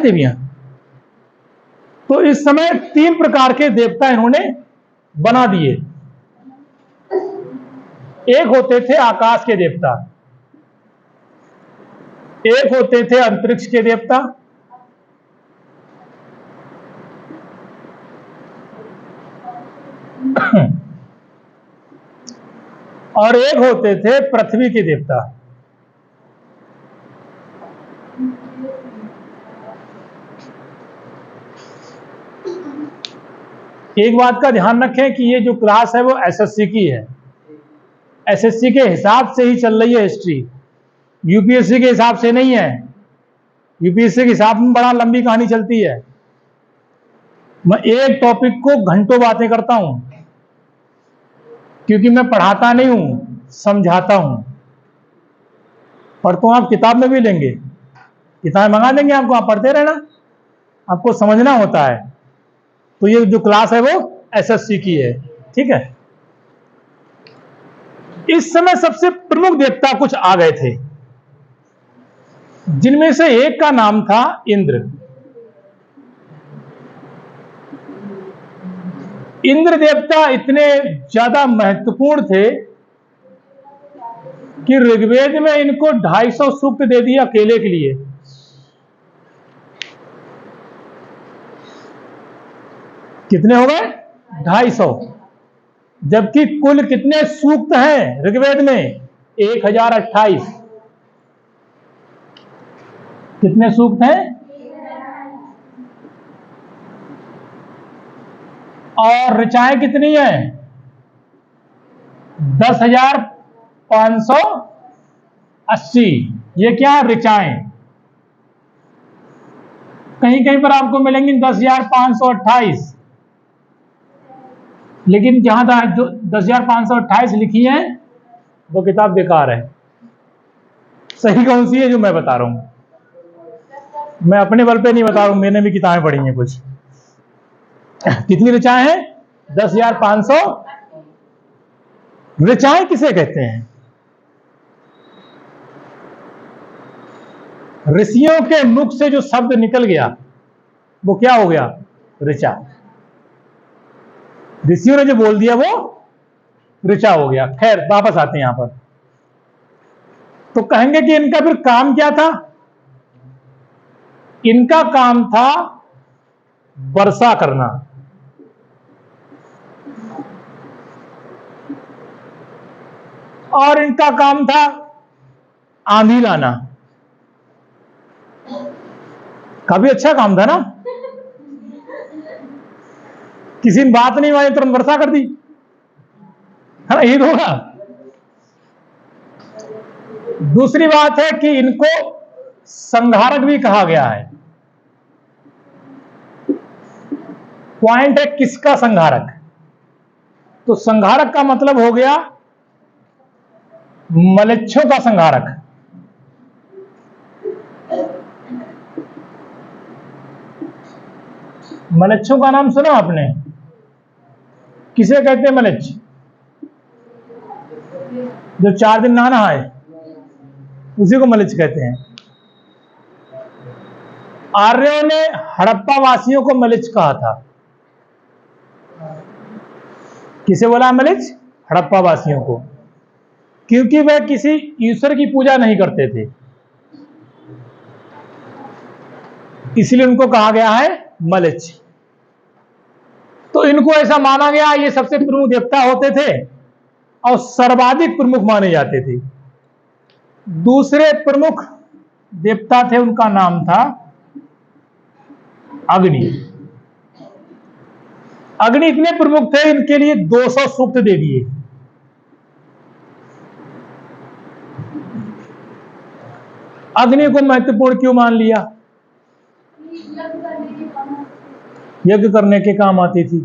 देवियां। तो इस समय 3 प्रकार के देवता इन्होंने बना दिए। एक होते थे आकाश के देवता, एक होते थे अंतरिक्ष के देवता, और एक होते थे पृथ्वी के देवता। एक बात का ध्यान रखें कि ये जो क्लास है वो एसएससी की है। एसएससी के हिसाब से ही चल रही है हिस्ट्री, यूपीएससी के हिसाब से नहीं है। यूपीएससी के हिसाब में बड़ा लंबी कहानी चलती है। मैं एक टॉपिक को घंटों बातें करता हूं क्योंकि मैं पढ़ाता नहीं हूं, समझाता हूं। पर तो आप किताब में भी लेंगे, किताब मंगा देंगे आपको, आप पढ़ते रहना, आपको समझना होता है। तो ये जो क्लास है वो एसएससी की है, ठीक है। इस समय सबसे प्रमुख देवता कुछ आ गए थे, जिनमें से एक का नाम था इंद्र। इंद्र देवता इतने ज्यादा महत्वपूर्ण थे कि ऋग्वेद में इनको 250 सूक्त दे दिए अकेले के लिए। कितने हो गए? 250। जबकि कुल कितने सूक्त हैं ऋग्वेद में? 1028। कितने सूक्त हैं? और ऋचाएं कितनी है? 10,580। ये क्या ऋचाएं? कहीं कहीं पर आपको मिलेंगी 10,528, लेकिन जहां तक जो 10,528 लिखी है वो किताब बेकार है। सही कौन सी है जो मैं बता रहा हूं? मैं अपने बल पे नहीं बता रहा हूं, मैंने भी किताबें पढ़ी हैं कुछ। कितनी ऋचाएं हैं? 10,500। ऋचाएं किसे कहते हैं? ऋषियों के मुख से जो शब्द निकल गया वो क्या हो गया? ऋचा। ऋषियों ने जो बोल दिया वो ऋचा हो गया। खैर वापस आते हैं यहां पर। तो कहेंगे कि इनका फिर काम क्या था? इनका काम था वर्षा करना, और इनका काम था आंधी लाना। काफी अच्छा काम था ना। किसी ने बात नहीं मानी, तुरंत वर्षा कर दी, है ना, ये तो होगा। दूसरी बात है कि इनको संहारक भी कहा गया है। पॉइंट है किसका संहारक? तो संहारक का मतलब हो गया मलेच्छों का संहारक। मलेच्छों का नाम सुना आपने? किसे कहते हैं मलेच्छ? जो 4 दिन ना नहाए उसी को मलेच्छ कहते हैं। आर्यों ने हड़प्पा वासियों को मलेच्छ कहा था। किसे बोला मलेच्छ? हड़प्पा वासियों को, क्योंकि वे किसी ईश्वर की पूजा नहीं करते थे, इसलिए उनको कहा गया है मलेच्छ। तो इनको ऐसा माना गया ये सबसे प्रमुख देवता होते थे और सर्वाधिक प्रमुख माने जाते थे। दूसरे प्रमुख देवता थे, उनका नाम था अग्नि। अग्नि इतने प्रमुख थे, इनके लिए 200 सूक्त दे दिए। अग्नि को महत्वपूर्ण क्यों मान लिया? यज्ञ करने के काम आती थी,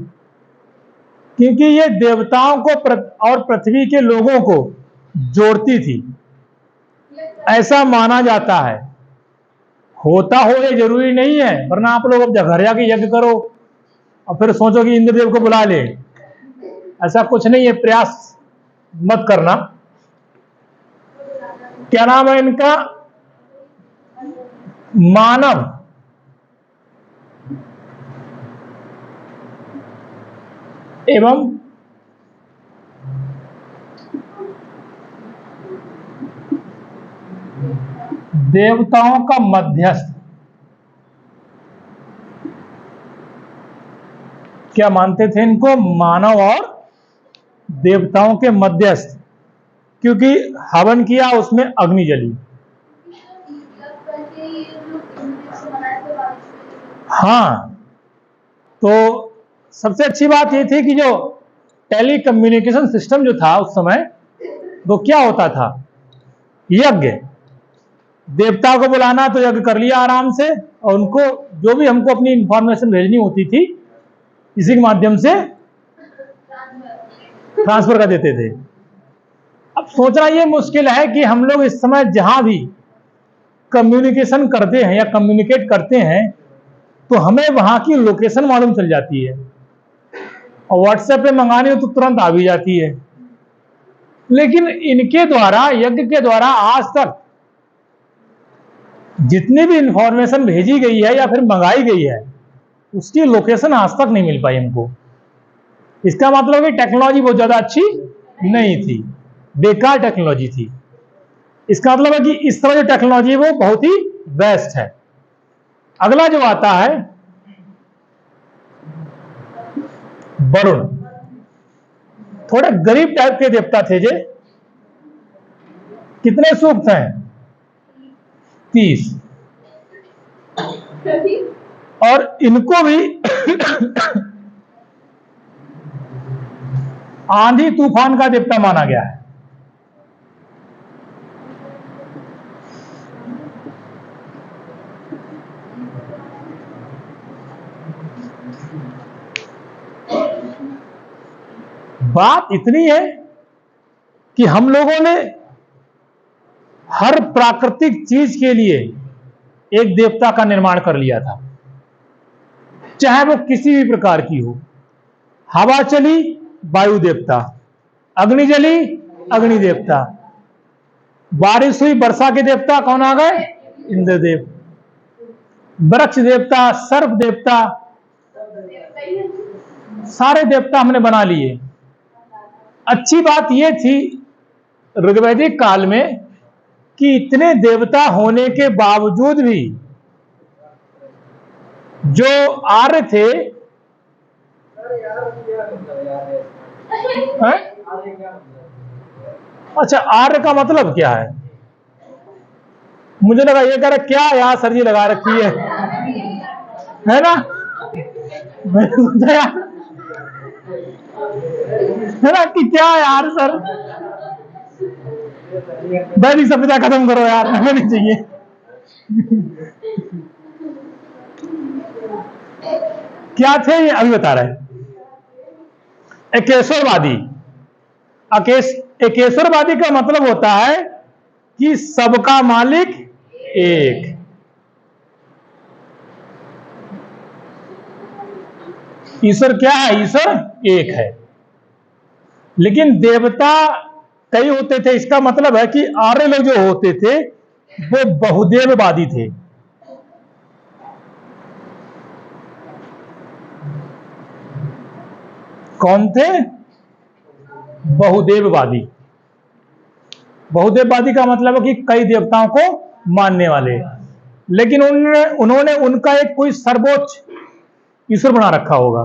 क्योंकि ये देवताओं को और पृथ्वी के लोगों को जोड़ती थी, ऐसा माना जाता है। होता हो ये जरूरी नहीं है, वरना आप लोग अब घर जाके यज्ञ करो और फिर सोचो कि इंद्रदेव को बुला ले, ऐसा कुछ नहीं है, प्रयास मत करना। क्या नाम है इनका? मानव एवं देवताओं का मध्यस्थ। क्या मानते थे इनको? मानव और देवताओं के मध्यस्थ, क्योंकि हवन किया उसमें अग्नि जली। हाँ, तो सबसे अच्छी बात यह थी कि जो टेली कम्युनिकेशन सिस्टम जो था उस समय, वो क्या होता था? यज्ञ। देवता को बुलाना तो यज्ञ कर लिया आराम से, और उनको जो भी हमको अपनी इंफॉर्मेशन भेजनी होती थी इसी के माध्यम से ट्रांसफर कर देते थे। अब सोचना ये मुश्किल है कि हम लोग इस समय जहां भी कम्युनिकेशन करते हैं या कम्युनिकेट करते हैं तो हमें वहां की लोकेशन मालूम चल जाती है, और व्हाट्सएप पे मंगानी हो तो तुरंत आ भी जाती है। लेकिन इनके द्वारा, यज्ञ के द्वारा आज तक जितनी भी इंफॉर्मेशन भेजी गई है या फिर मंगाई गई है उसकी लोकेशन आज तक नहीं मिल पाई हमको। इसका मतलब है टेक्नोलॉजी बहुत ज्यादा अच्छी नहीं थी, बेकार टेक्नोलॉजी थी। इसका मतलब है कि इस तरह जो टेक्नोलॉजी है वो बहुत ही बेस्ट है। अगला जो आता है वरुण, थोड़े गरीब टाइप के देवता थे जे। कितने सूक्त हैं? 30। और इनको भी आंधी तूफान का देवता माना गया है। बात इतनी है कि हम लोगों ने हर प्राकृतिक चीज के लिए एक देवता का निर्माण कर लिया था, चाहे वो किसी भी प्रकार की हो। हवा चली, वायु देवता। अग्नि जली, अग्नि देवता। बारिश हुई, वर्षा के देवता कौन आ गए? इंद्रदेव। वृक्ष देवता, सर्प देवता, सारे देवता हमने बना लिए। अच्छी बात यह थी ऋग्वैदिक काल में कि इतने देवता होने के बावजूद भी जो आर्य थे, हैं? अच्छा, आर्य का मतलब क्या है? मुझे लगा ये कह रहा क्या यार सर जी लगा रखी है ना? मैंने सोचा यार, है ना कि क्या यार सर, वैदिक सभ्यता खत्म करो यार, हमें नहीं चाहिए। क्या थे ये अभी बता रहे हैं। एकेश्वरवादी। एकेश्वरवादी का मतलब होता है कि सबका मालिक एक। ईश्वर क्या है? ईश्वर एक है। लेकिन देवता कई होते थे, इसका मतलब है कि आर्य लोग जो होते थे वो बहुदेववादी थे। कौन थे? बहुदेववादी। बहुदेववादी का मतलब है कि कई देवताओं को मानने वाले। लेकिन उन्होंने उनका एक कोई सर्वोच्च ईश्वर बना रखा होगा।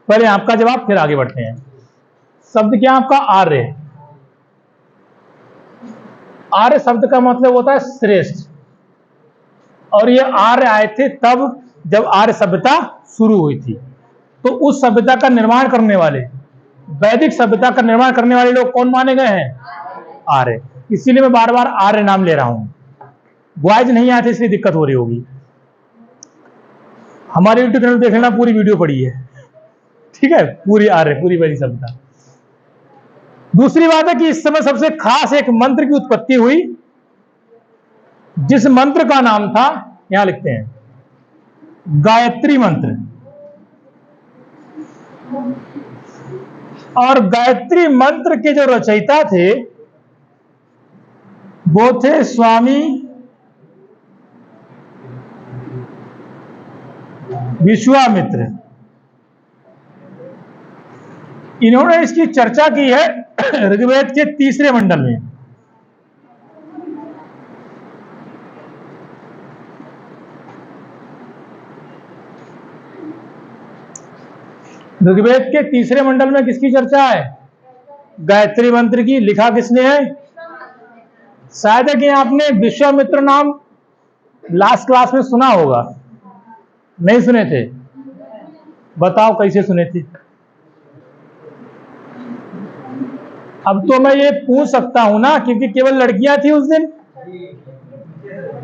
पहले आपका जवाब, फिर आगे बढ़ते हैं। शब्द क्या आपका? आर्य। आर्य शब्द का मतलब होता है श्रेष्ठ। और ये आर्य आए थे तब जब आर्य सभ्यता शुरू हुई थी। तो उस सभ्यता का निर्माण करने वाले, वैदिक सभ्यता का निर्माण करने वाले लोग कौन माने गए हैं? आर्य। इसीलिए मैं बार बार आर्य नाम ले रहा हूं। बॉयज नहीं आते इसलिए दिक्कत हो रही होगी। हमारे यूट्यूब चैनल देख लेना, पूरी वीडियो पड़ी है, ठीक है? पूरी आर्य, पूरी वैदिक सभ्यता। दूसरी बात है कि इस समय सबसे खास एक मंत्र की उत्पत्ति हुई, जिस मंत्र का नाम था, यहां लिखते हैं, गायत्री मंत्र। और गायत्री मंत्र के जो रचयिता थे वो थे स्वामी विश्वामित्र। इन्होंने इसकी चर्चा की है ऋग्वेद के 3 मंडल में। ऋग्वेद के 3 मंडल में किसकी चर्चा है? गायत्री मंत्र की। लिखा किसने है? शायद है कि आपने विश्वामित्र नाम लास्ट क्लास में सुना होगा। नहीं सुने थे? बताओ कैसे सुने थे? अब तो मैं ये पूछ सकता हूं ना, क्योंकि केवल लड़कियां थी उस दिन।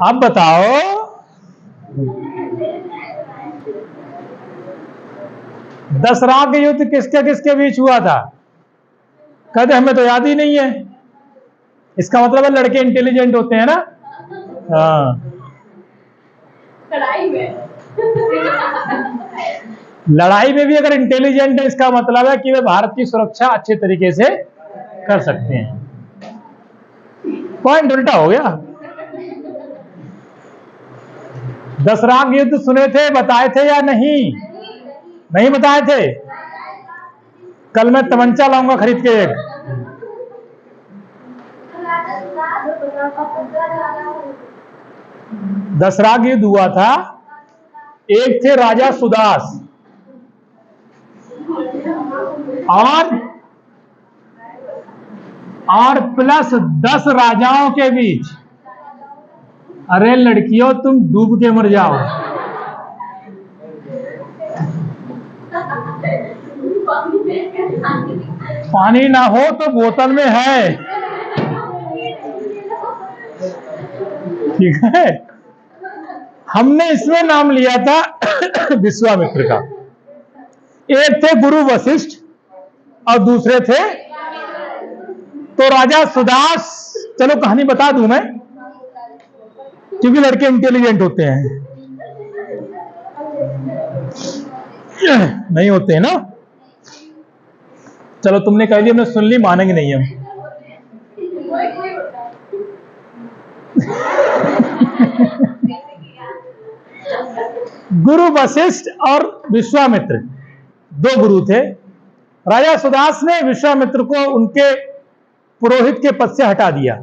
अब बताओ, दशरथ के युद्ध किसके किसके बीच हुआ था? कहते हमें तो याद ही नहीं है। इसका मतलब है लड़के इंटेलिजेंट होते हैं ना। हाँ, लड़ाई में भी अगर इंटेलिजेंट है, इसका मतलब है कि वे भारत की सुरक्षा अच्छे तरीके से कर सकते हैं। पॉइंट उल्टा हो गया। दशरथ युद्ध सुने थे, बताए थे या नहीं? नहीं बताए थे? कल मैं तमंचा लाऊंगा खरीद के एक। दशरथ युद्ध हुआ था। एक थे राजा सुदास और प्लस 10 राजाओं के बीच। अरे लड़कियों, तुम डूब के मर जाओ। पानी ना हो तो बोतल में है, ठीक है? हमने इसमें नाम लिया था विश्वामित्र का। एक थे गुरु वशिष्ठ और दूसरे थे तो राजा सुदास। चलो कहानी बता दूं मैं, क्योंकि लड़के इंटेलिजेंट होते हैं। नहीं होते हैं ना? चलो तुमने कह दिया, हमने सुन ली, मानेंगे नहीं हम। गुरु वशिष्ठ और विश्वामित्र 2 गुरु थे। राजा सुदास ने विश्वामित्र को उनके पुरोहित के पद से हटा दिया।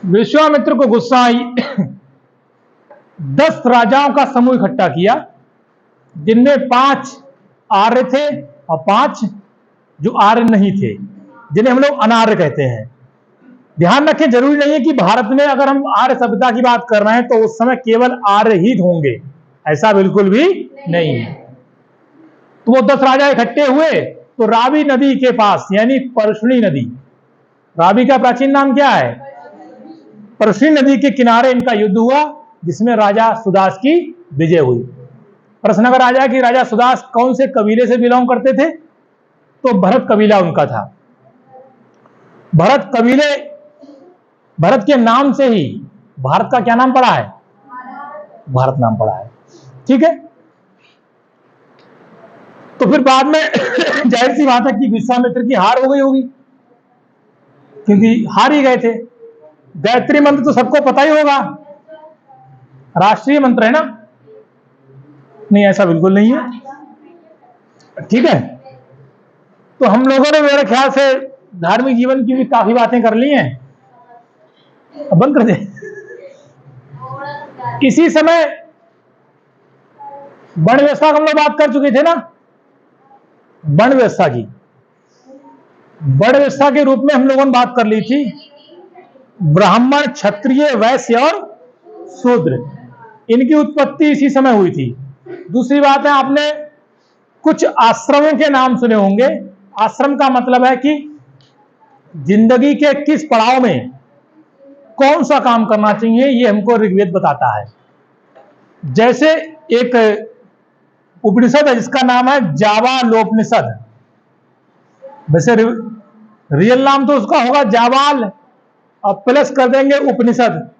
विश्वामित्र को गुस्सा आई। 10 राजाओं का समूह इकट्ठा किया, जिनमें 5 आर्य थे और 5 जो आर्य नहीं थे, जिन्हें हम लोग अनार्य कहते हैं। ध्यान रखें, जरूरी नहीं है कि भारत में अगर हम आर्य सभ्यता की बात कर रहे हैं तो उस समय केवल आर्य ही होंगे, ऐसा बिल्कुल भी नहीं है। तो वो 10 राजा इकट्ठे हुए तो रावी नदी के पास, यानी परशुनी नदी, रावी का प्राचीन नाम क्या है? परशुनी नदी के किनारे इनका युद्ध हुआ, जिसमें राजा सुदास की विजय हुई। प्रश्न अगर आ जाए कि राजा सुदास कौन से कबीले से बिलोंग करते थे, तो भरत कबीला उनका था। भरत कबीले, भरत के नाम से ही भारत का क्या नाम पड़ा है? भारत नाम पड़ा है। ठीक है, तो फिर बाद में जाहिर सी बात है कि विश्वामित्र की हार हो गई होगी, क्योंकि हार ही गए थे। गायत्री मंत्र तो सबको पता ही होगा, राष्ट्रीय मंत्र है ना? नहीं, ऐसा बिल्कुल नहीं है। ठीक है, तो हम लोगों ने मेरे ख्याल से धार्मिक जीवन की भी काफी बातें कर ली हैं। अब बंद कर दे। इसी समय वर्ण व्यवस्था का हम लोग बात कर चुके थे ना, वर्ण व्यवस्था की। वर्ण व्यवस्था के रूप में हम लोगों ने बात कर ली थी ब्राह्मण, क्षत्रिय, वैश्य और शूद्र, इनकी उत्पत्ति इसी समय हुई थी। दूसरी बात है, आपने कुछ आश्रमों के नाम सुने होंगे। आश्रम का मतलब है कि जिंदगी के किस पड़ाव में कौन सा काम करना चाहिए, ये हमको ऋग्वेद बताता है। जैसे एक उपनिषद है जिसका नाम है जावालोपनिषद। वैसे रियल नाम तो उसका होगा जावाल, और प्लस कर देंगे उपनिषद,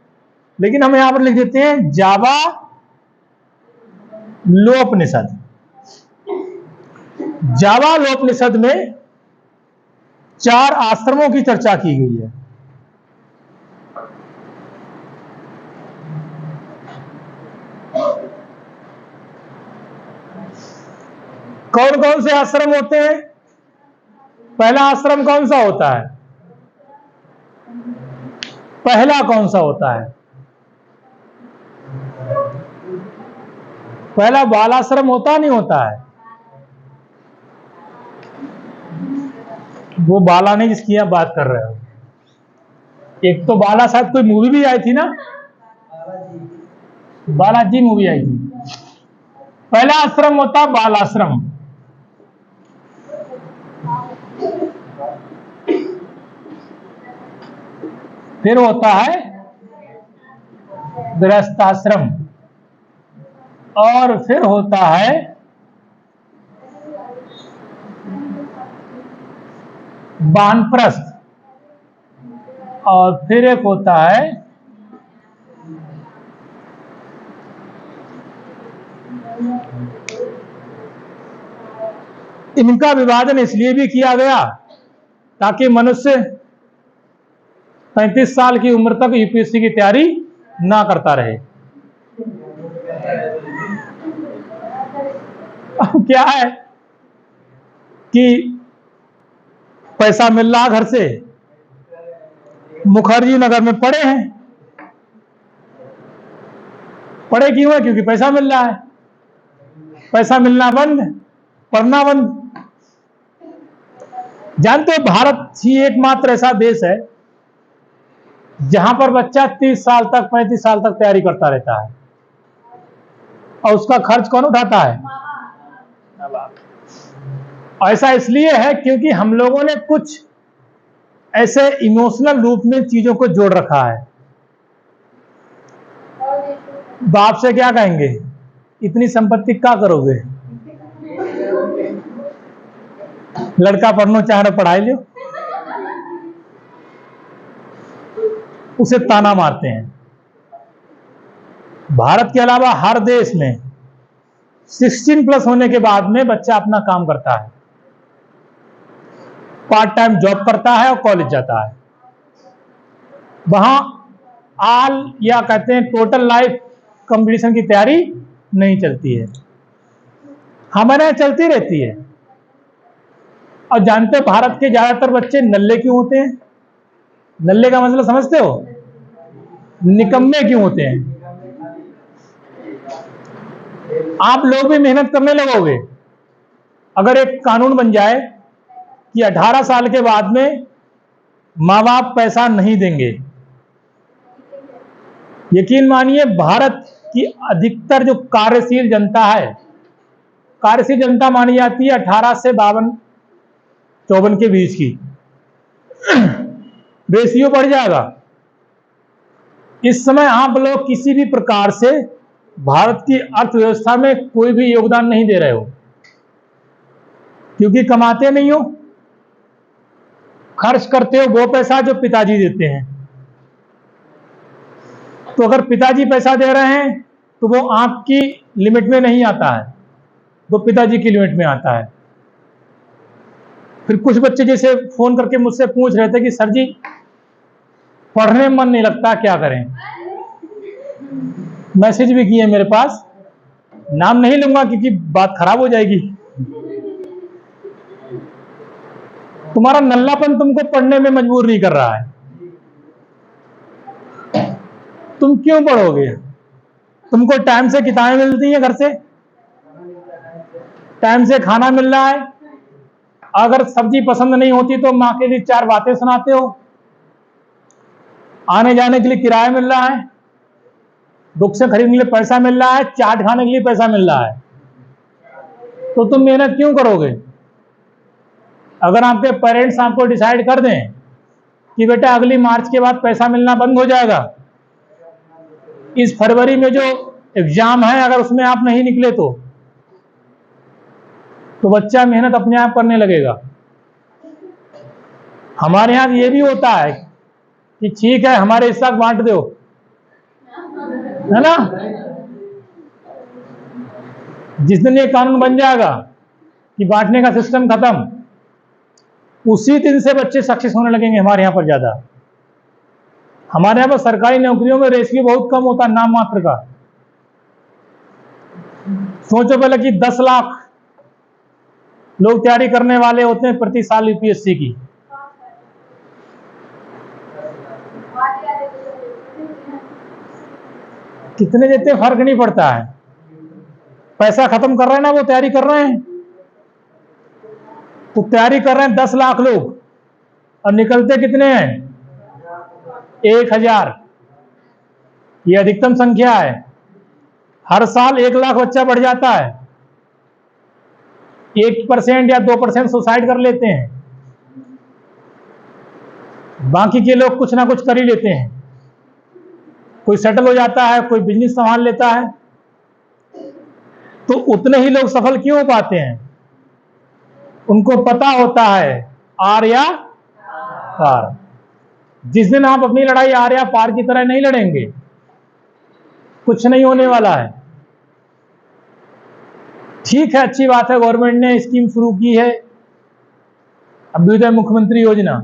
लेकिन हम यहां पर लिख देते हैं जावालोपनिषद। जावालोपनिषद में 4 आश्रमों की चर्चा की गई है। कौन कौन से आश्रम होते हैं? पहला आश्रम कौन सा होता है? पहला कौन सा होता है? पहला बालाश्रम होता नहीं होता है? वो बाला नहीं जिसकी आप बात कर रहे हो। एक तो बाला, शायद कोई मूवी भी आई थी ना, बालाजी मूवी आई थी। पहला आश्रम होता बालाश्रम। फिर होता है गृहस्थाश्रम, और फिर होता है वानप्रस्थ, और फिर एक होता है इनका विभाजन इसलिए भी किया गया ताकि मनुष्य 35 साल की उम्र तक यूपीएससी की तैयारी ना करता रहे। अब क्या है कि पैसा मिल रहा घर से, मुखर्जी नगर में पढ़े हैं। पढ़े क्यों है? क्योंकि पैसा मिल रहा है। पैसा मिलना बंद, पढ़ना बंद। जानते हो, भारत ही एकमात्र ऐसा देश है जहां पर बच्चा 30 साल तक, 35 साल तक तैयारी करता रहता है, और उसका खर्च कौन उठाता है? ऐसा इसलिए है क्योंकि हम लोगों ने कुछ ऐसे इमोशनल रूप में चीजों को जोड़ रखा है। बाप से क्या कहेंगे, इतनी संपत्ति क्या करोगे? लड़का पढ़ना चाह रहा, पढ़ाई लो। उसे ताना मारते हैं। भारत के अलावा हर देश में 16+ होने के बाद में बच्चा अपना काम करता है, पार्ट टाइम जॉब करता है और कॉलेज जाता है। वहां आल या कहते हैं टोटल लाइफ कंपटीशन की तैयारी नहीं चलती है, हमारे यहां चलती रहती है। और जानते हो भारत के ज्यादातर बच्चे नल्ले क्यों होते हैं? नल्ले का मतलब समझते हो? निकम्मे क्यों होते हैं? आप लोग भी मेहनत करने लगोगे। अगर एक कानून बन जाए कि 18 साल के बाद में माँ बाप पैसा नहीं देंगे, यकीन मानिए भारत की अधिकतर जो कार्यशील जनता है, कार्यशील जनता मानी जाती है 18 से 52-54 के बीच की, रेशियो बढ़ जाएगा। इस समय आप लोग किसी भी प्रकार से भारत की अर्थव्यवस्था में कोई भी योगदान नहीं दे रहे हो, क्योंकि कमाते नहीं हो, खर्च करते हो वो पैसा जो पिताजी देते हैं। तो अगर पिताजी पैसा दे रहे हैं तो वो आपकी लिमिट में नहीं आता है, वो पिताजी की लिमिट में आता है। फिर कुछ बच्चे जैसे फोन करके मुझसे पूछ रहे थे कि सर जी पढ़ने में मन नहीं लगता, क्या करें। मैसेज भी किए मेरे पास, नाम नहीं लूंगा क्योंकि बात खराब हो जाएगी। तुम्हारा नल्लापन तुमको पढ़ने में मजबूर नहीं कर रहा है, तुम क्यों पढ़ोगे। तुमको टाइम से किताबें मिलती हैं, घर से टाइम से खाना मिल रहा है, अगर सब्जी पसंद नहीं होती तो माँ के लिए 4 बातें सुनाते हो, आने जाने के लिए किराया मिल रहा है, बुक से खरीदने के लिए पैसा मिल रहा है, चाट खाने के लिए पैसा मिल रहा है, तो तुम मेहनत क्यों करोगे। अगर आपके पेरेंट्स आपको डिसाइड कर दें कि बेटा अगली मार्च के बाद पैसा मिलना बंद हो जाएगा, इस फरवरी में जो एग्जाम है अगर उसमें आप नहीं निकले तो बच्चा मेहनत अपने आप करने लगेगा। हमारे यहां ये भी होता है कि ठीक है हमारे हिस्सा बांट दो, है ना। जिस दिन ये कानून बन जाएगा कि बांटने का सिस्टम खत्म, उसी दिन से बच्चे सक्सेस होने लगेंगे हमारे यहां पर ज्यादा। हमारे यहां पर सरकारी नौकरियों में रेशियो बहुत कम होता है, नाम मात्र का। सोचो पहले कि 10 लाख लोग तैयारी करने वाले होते हैं प्रति साल यूपीएससी की। कितने देते हैं फर्क नहीं पड़ता है, पैसा खत्म कर रहे हैं ना, वो तैयारी कर रहे हैं। तो तैयारी कर रहे हैं 10 लाख लोग और निकलते कितने हैं 1000। ये अधिकतम संख्या है। हर साल 1 लाख बच्चा बढ़ जाता है, 1% या 2% सुसाइड कर लेते हैं, बाकी के लोग कुछ ना कुछ कर ही लेते हैं। कोई सेटल हो जाता है, कोई बिजनेस संभाल लेता है। तो उतने ही लोग सफल क्यों हो पाते हैं, उनको पता होता है आर या पार। जिस दिन आप अपनी लड़ाई आर या पार की तरह नहीं लड़ेंगे, कुछ नहीं होने वाला है। ठीक है, अच्छी बात है, गवर्नमेंट ने स्कीम शुरू की है अभ्युदय मुख्यमंत्री योजना।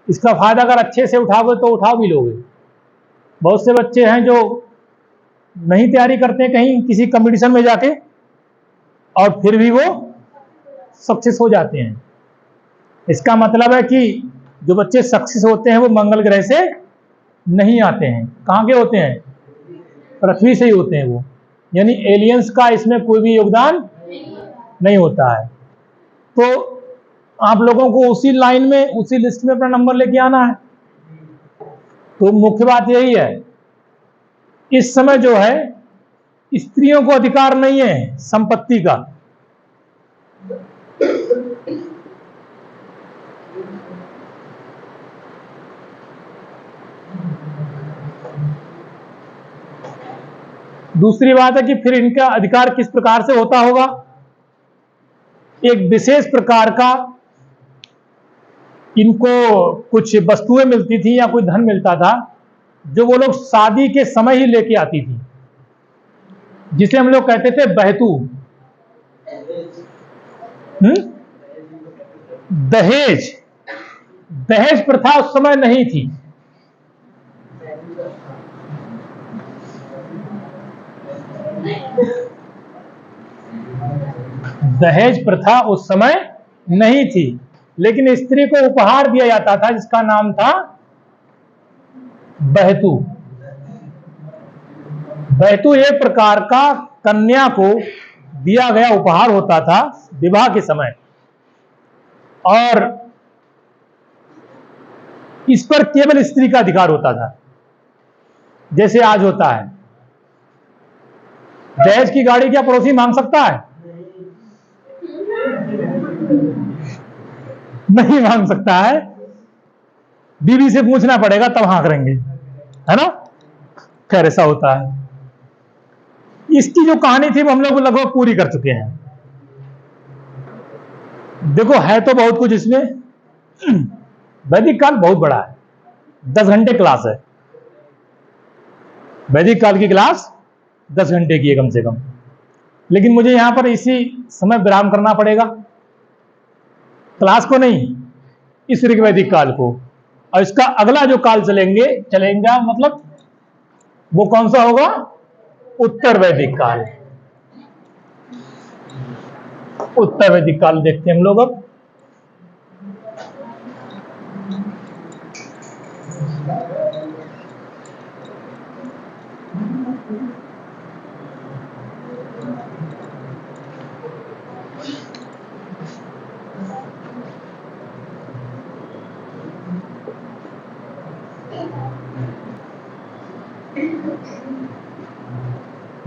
इसका फायदा अगर अच्छे से उठाओगे तो उठा भी लोगे। बहुत से बच्चे हैं जो नहीं तैयारी करते कहीं किसी कंपटीशन में जाके, और फिर भी वो सक्सेस हो जाते हैं। इसका मतलब है कि जो बच्चे सक्सेस होते हैं वो मंगल ग्रह से नहीं आते हैं। कहाँ के होते हैं, पृथ्वी से ही होते हैं वो, यानी एलियंस का इसमें कोई भी योगदान नहीं होता है। तो आप लोगों को उसी लाइन में, उसी लिस्ट में अपना नंबर लेके आना है। तो मुख्य बात यही है, इस समय जो है स्त्रियों को अधिकार नहीं है संपत्ति का। दूसरी बात है कि फिर इनका अधिकार किस प्रकार से होता होगा। एक विशेष प्रकार का इनको कुछ वस्तुएं मिलती थी या कोई धन मिलता था जो वो लोग शादी के समय ही लेके आती थी, जिसे हम लोग कहते थे बहतू। दहेज, दहेज प्रथा उस समय नहीं थी। दहेज प्रथा उस समय नहीं थी, लेकिन स्त्री को उपहार दिया जाता था जिसका नाम था बहतू। बहतू एक प्रकार का कन्या को दिया गया उपहार होता था विवाह के समय, और इस पर केवल स्त्री का अधिकार होता था, जैसे आज होता है। दहेज की गाड़ी क्या पड़ोसी मांग सकता है? नहीं मांग सकता है, बीवी से पूछना पड़ेगा तब हाँ करेंगे, है ना। खैर ऐसा होता है। इसकी जो कहानी थी वो हम लोग लगभग पूरी कर चुके हैं। देखो है तो बहुत कुछ इसमें। वैदिक काल बहुत बड़ा है, 10 घंटे क्लास है। वैदिक काल की क्लास 10 घंटे की है कम से कम, लेकिन मुझे यहां पर इसी समय विराम करना पड़ेगा, क्लास को नहीं, इस ऋग्वैदिक काल को। और इसका अगला जो काल चलेगा मतलब वो कौन सा होगा? उत्तर वैदिक काल। उत्तर वैदिक काल देखते हैं हम लोग अब।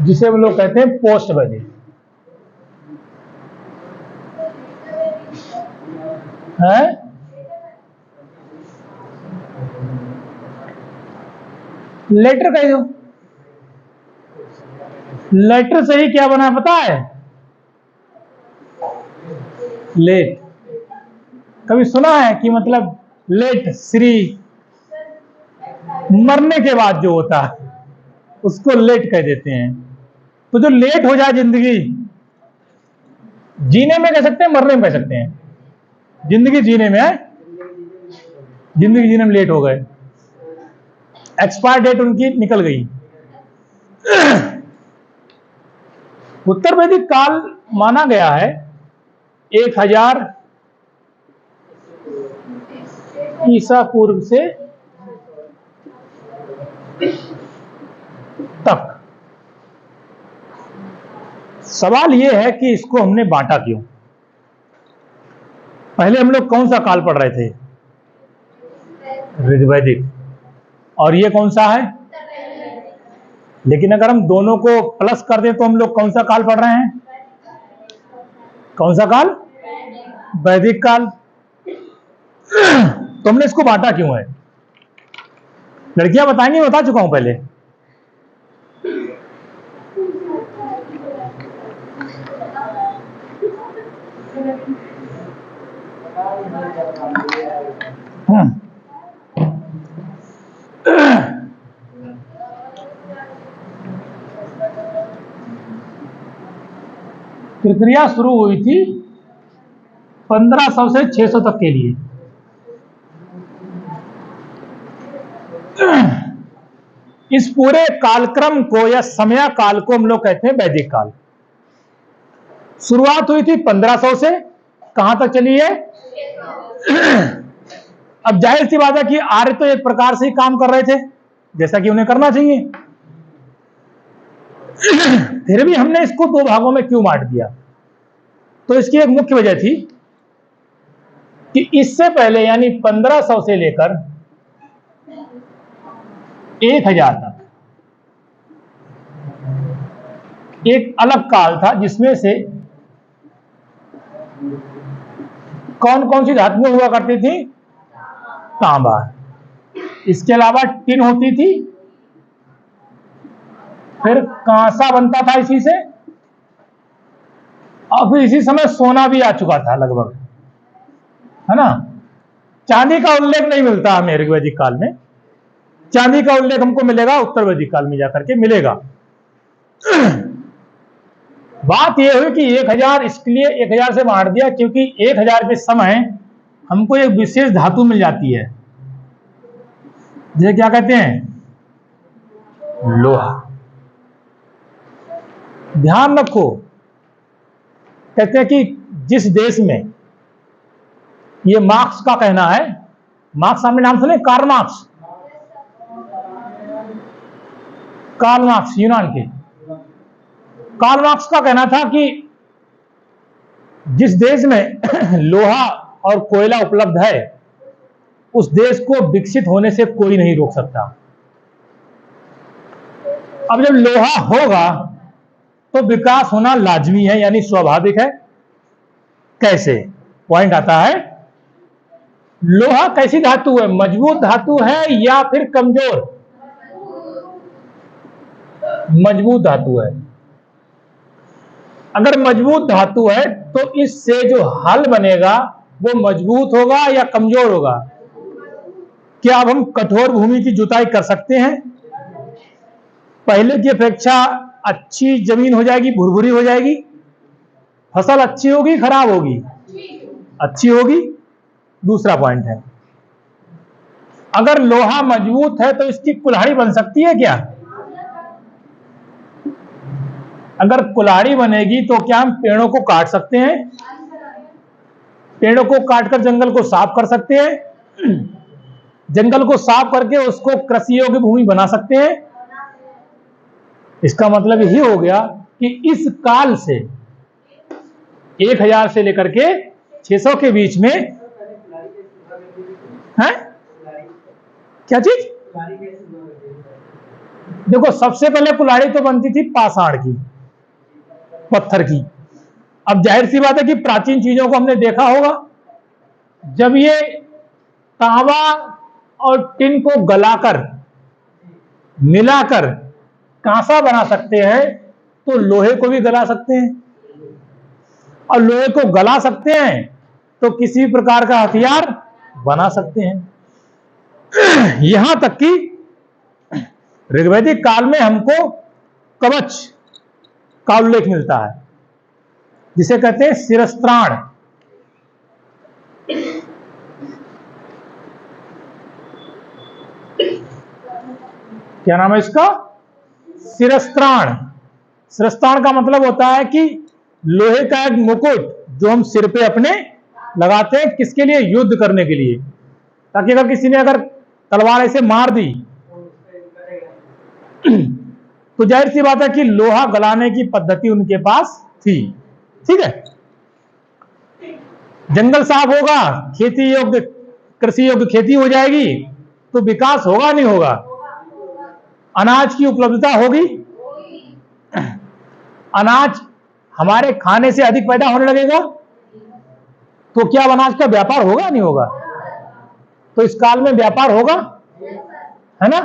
जिसे हम लोग कहते हैं पोस्ट वैदिक है। लेटर कह दो। लेटर से ही क्या बना पता है? लेट। कभी सुना है कि मतलब लेट श्री मरने के बाद जो होता है उसको लेट कह देते हैं। तो जो लेट हो जाए जिंदगी, जीने में कह सकते हैं, मरने में कह सकते हैं। जिंदगी जीने में है, जिंदगी जीने में लेट हो गए, एक्सपायर डेट उनकी निकल गई। उत्तर वैदिक काल माना गया है 1000 ईसा पूर्व से तक। सवाल यह है कि इसको हमने बांटा क्यों? पहले हम लोग कौन सा काल पढ़ रहे थे? ऋग्वैदिक। और ये कौन सा है? लेकिन अगर हम दोनों को प्लस कर दें तो हम लोग कौन सा काल पढ़ रहे हैं? कौन सा काल? वैदिक काल। तो हमने इसको बांटा क्यों है? लड़कियां बताएंगी, बता चुका हूं पहले। प्रक्रिया शुरू हुई थी 1500 से 600 तक के लिए। इस पूरे कालक्रम को या समय काल को हम लोग कहते हैं वैदिक काल। शुरुआत हुई थी 1500 से, कहां तक चली है? अब जाहिर सी बात है कि आर्य तो एक प्रकार से ही काम कर रहे थे जैसा कि उन्हें करना चाहिए। फिर भी हमने इसको दो भागों में क्यों बांट दिया? तो इसकी एक मुख्य वजह थी कि इससे पहले यानी 1500 से लेकर 1000 तक एक अलग काल था, जिसमें से कौन कौन सी धातुएं हुआ करती थी? तांबा। इसके अलावा टिन होती थी, फिर कांसा बनता था इसी से, और फिर इसी समय सोना भी आ चुका था लगभग, है ना। चांदी का उल्लेख नहीं मिलता हमें ऋग्वैदिक काल में। चांदी का उल्लेख हमको मिलेगा उत्तर वैदिक काल में जाकर के मिलेगा। बात यह हुई कि 1000 इसके लिए 1000 से बांट दिया क्योंकि 1000 के समय हमको एक विशेष धातु मिल जाती है, जिसे क्या कहते हैं? लोहा। ध्यान रखो, कहते हैं कि जिस देश में, ये मार्क्स का कहना है, मार्क्स आपने नाम सुने? Karl Marx. कार्ल मार्क्स यूनान के, कार्ल मार्क्स का कहना था कि जिस देश में लोहा और कोयला उपलब्ध है उस देश को विकसित होने से कोई नहीं रोक सकता। अब जब लोहा होगा तो विकास होना लाजमी है, यानी स्वाभाविक है। कैसे? पॉइंट आता है, लोहा कैसी धातु है? मजबूत धातु है या फिर कमजोर? मजबूत धातु है। अगर मजबूत धातु है तो इससे जो हल बनेगा वो मजबूत होगा या कमजोर होगा? क्या अब हम कठोर भूमि की जुताई कर सकते हैं? पहले की अपेक्षा अच्छी जमीन हो जाएगी, भुरभुरी हो जाएगी, फसल अच्छी होगी, खराब होगी? अच्छी होगी। दूसरा पॉइंट है, अगर लोहा मजबूत है तो इसकी कुल्हाड़ी बन सकती है क्या? अगर कुल्हाड़ी बनेगी तो क्या हम पेड़ों को काट सकते हैं? पेड़ों को काटकर जंगल को साफ कर सकते हैं? जंगल को साफ करके उसको कृषि योग्य भूमि बना सकते हैं? इसका मतलब यही हो गया कि इस काल से 1000 से लेकर के 600 के बीच में है क्या चीज? देखो, सबसे पहले कुल्हाड़ी तो बनती थी पाषाण की, पत्थर की। अब जाहिर सी बात है कि प्राचीन चीजों को हमने देखा होगा, जब ये तांबा और टिन को गलाकर मिलाकर कांसा बना सकते हैं तो लोहे को भी गला सकते हैं, और लोहे को गला सकते हैं तो किसी भी प्रकार का हथियार बना सकते हैं। यहां तक कि ऋग्वैदिक काल में हमको कवच का उल्लेख मिलता है, जिसे कहते हैं शिरस्त्राण। क्या नाम है इसका? शिरस्त्राण। शिरस्त्राण का मतलब होता है कि लोहे का एक मुकुट जो हम सिर पे अपने लगाते हैं, किसके लिए? युद्ध करने के लिए, ताकि अगर किसी ने अगर तलवार ऐसे मार दी तो जाहिर सी बात है कि लोहा गलाने की पद्धति उनके पास थी। ठीक है, जंगल साफ होगा, खेती योग्य, कृषि योग्य खेती हो जाएगी, तो विकास होगा नहीं होगा? अनाज की उपलब्धता होगी, अनाज हमारे खाने से अधिक पैदा होने लगेगा, तो क्या अनाज का व्यापार होगा नहीं होगा? तो इस काल में व्यापार होगा, है ना?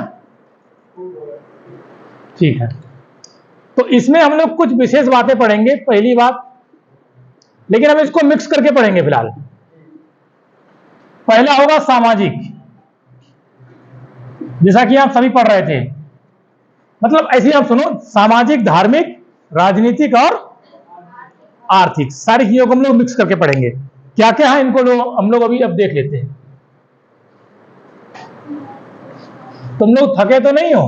ठीक है, तो इसमें हम लोग कुछ विशेष बातें पढ़ेंगे। पहली बात, लेकिन हम इसको मिक्स करके पढ़ेंगे फिलहाल। पहला होगा सामाजिक, जैसा कि आप सभी पढ़ रहे थे। मतलब ऐसे आप सुनो, सामाजिक, धार्मिक, राजनीतिक और आर्थिक, सारी चीजों को हम लोग मिक्स करके पढ़ेंगे। क्या क्या है इनको हम लोग अभी अब देख लेते हैं। तुम लोग थके तो नहीं हो?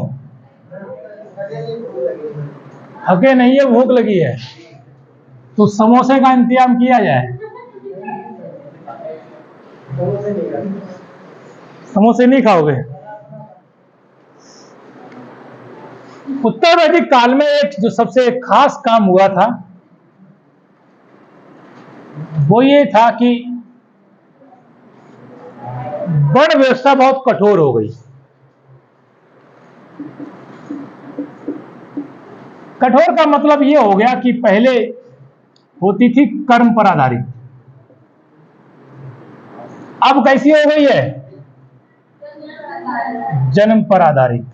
थके नहीं है, भूख लगी है, तो समोसे का इंतजाम किया जाए। समोसे नहीं खाओगे? उत्तर वैदिक काल में एक जो सबसे खास काम हुआ था वो ये था कि वर्ण व्यवस्था बहुत कठोर हो गई। कठोर का मतलब ये हो गया कि पहले होती थी कर्म पर आधारित, अब कैसी हो गई है? जन्म पर आधारित।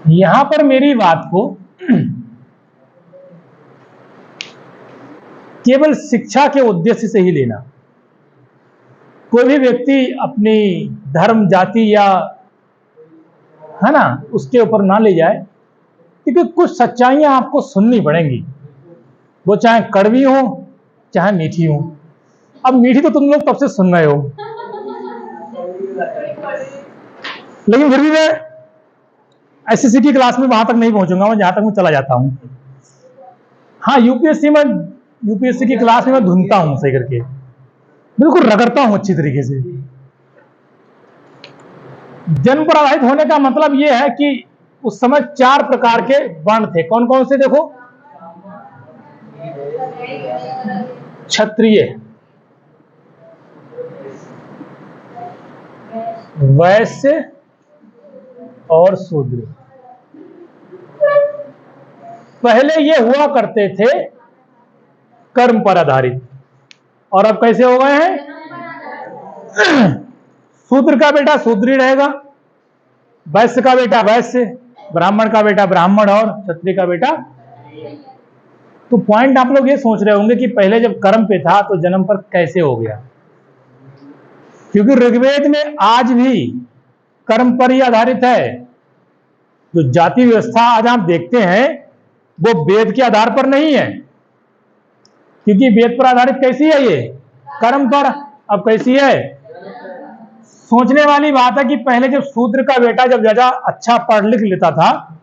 यहां पर मेरी बात को केवल शिक्षा के उद्देश्य से ही लेना। कोई भी व्यक्ति अपनी धर्म, जाति या है ना उसके ऊपर ना ले जाए, क्योंकि कुछ सच्चाइयां आपको सुननी पड़ेंगी, वो चाहे कड़वी हो चाहे मीठी हो। अब मीठी तो तुम लोग तब से सुन रहे हो, लेकिन फिर भी मैं एसएससी की क्लास में वहां तक नहीं पहुंचूंगा, मैं जहां तक मैं चला जाता हूं। हाँ, यूपीएससी की क्लास में मैं धुनता हूं सही करके, बिल्कुल रगड़ता हूं अच्छी तरीके से। जन्म पर आधारित होने का मतलब यह है कि उस समय 4 प्रकार के वर्ण थे। कौन कौन से? देखो, क्षत्रिय, वैश्य और शूद्र। पहले ये हुआ करते थे कर्म पर आधारित, और अब कैसे हो गए हैं? शूद्र का बेटा शूद्र ही रहेगा, वैश्य का बेटा वैश्य, ब्राह्मण का बेटा ब्राह्मण और क्षत्रिय का बेटा। तो पॉइंट आप लोग ये सोच रहे होंगे कि पहले जब कर्म पे था तो जन्म पर कैसे हो गया? क्योंकि ऋग्वेद में आज भी कर्म पर ही आधारित है। जो जाति व्यवस्था आज आप देखते हैं वो वेद के आधार पर नहीं है, क्योंकि वेद पर आधारित कैसी है? ये कर्म पर। अब कैसी है? सोचने वाली बात है कि पहले जब शूद्र का बेटा जब ज्यादा अच्छा पढ़ लिख लेता था,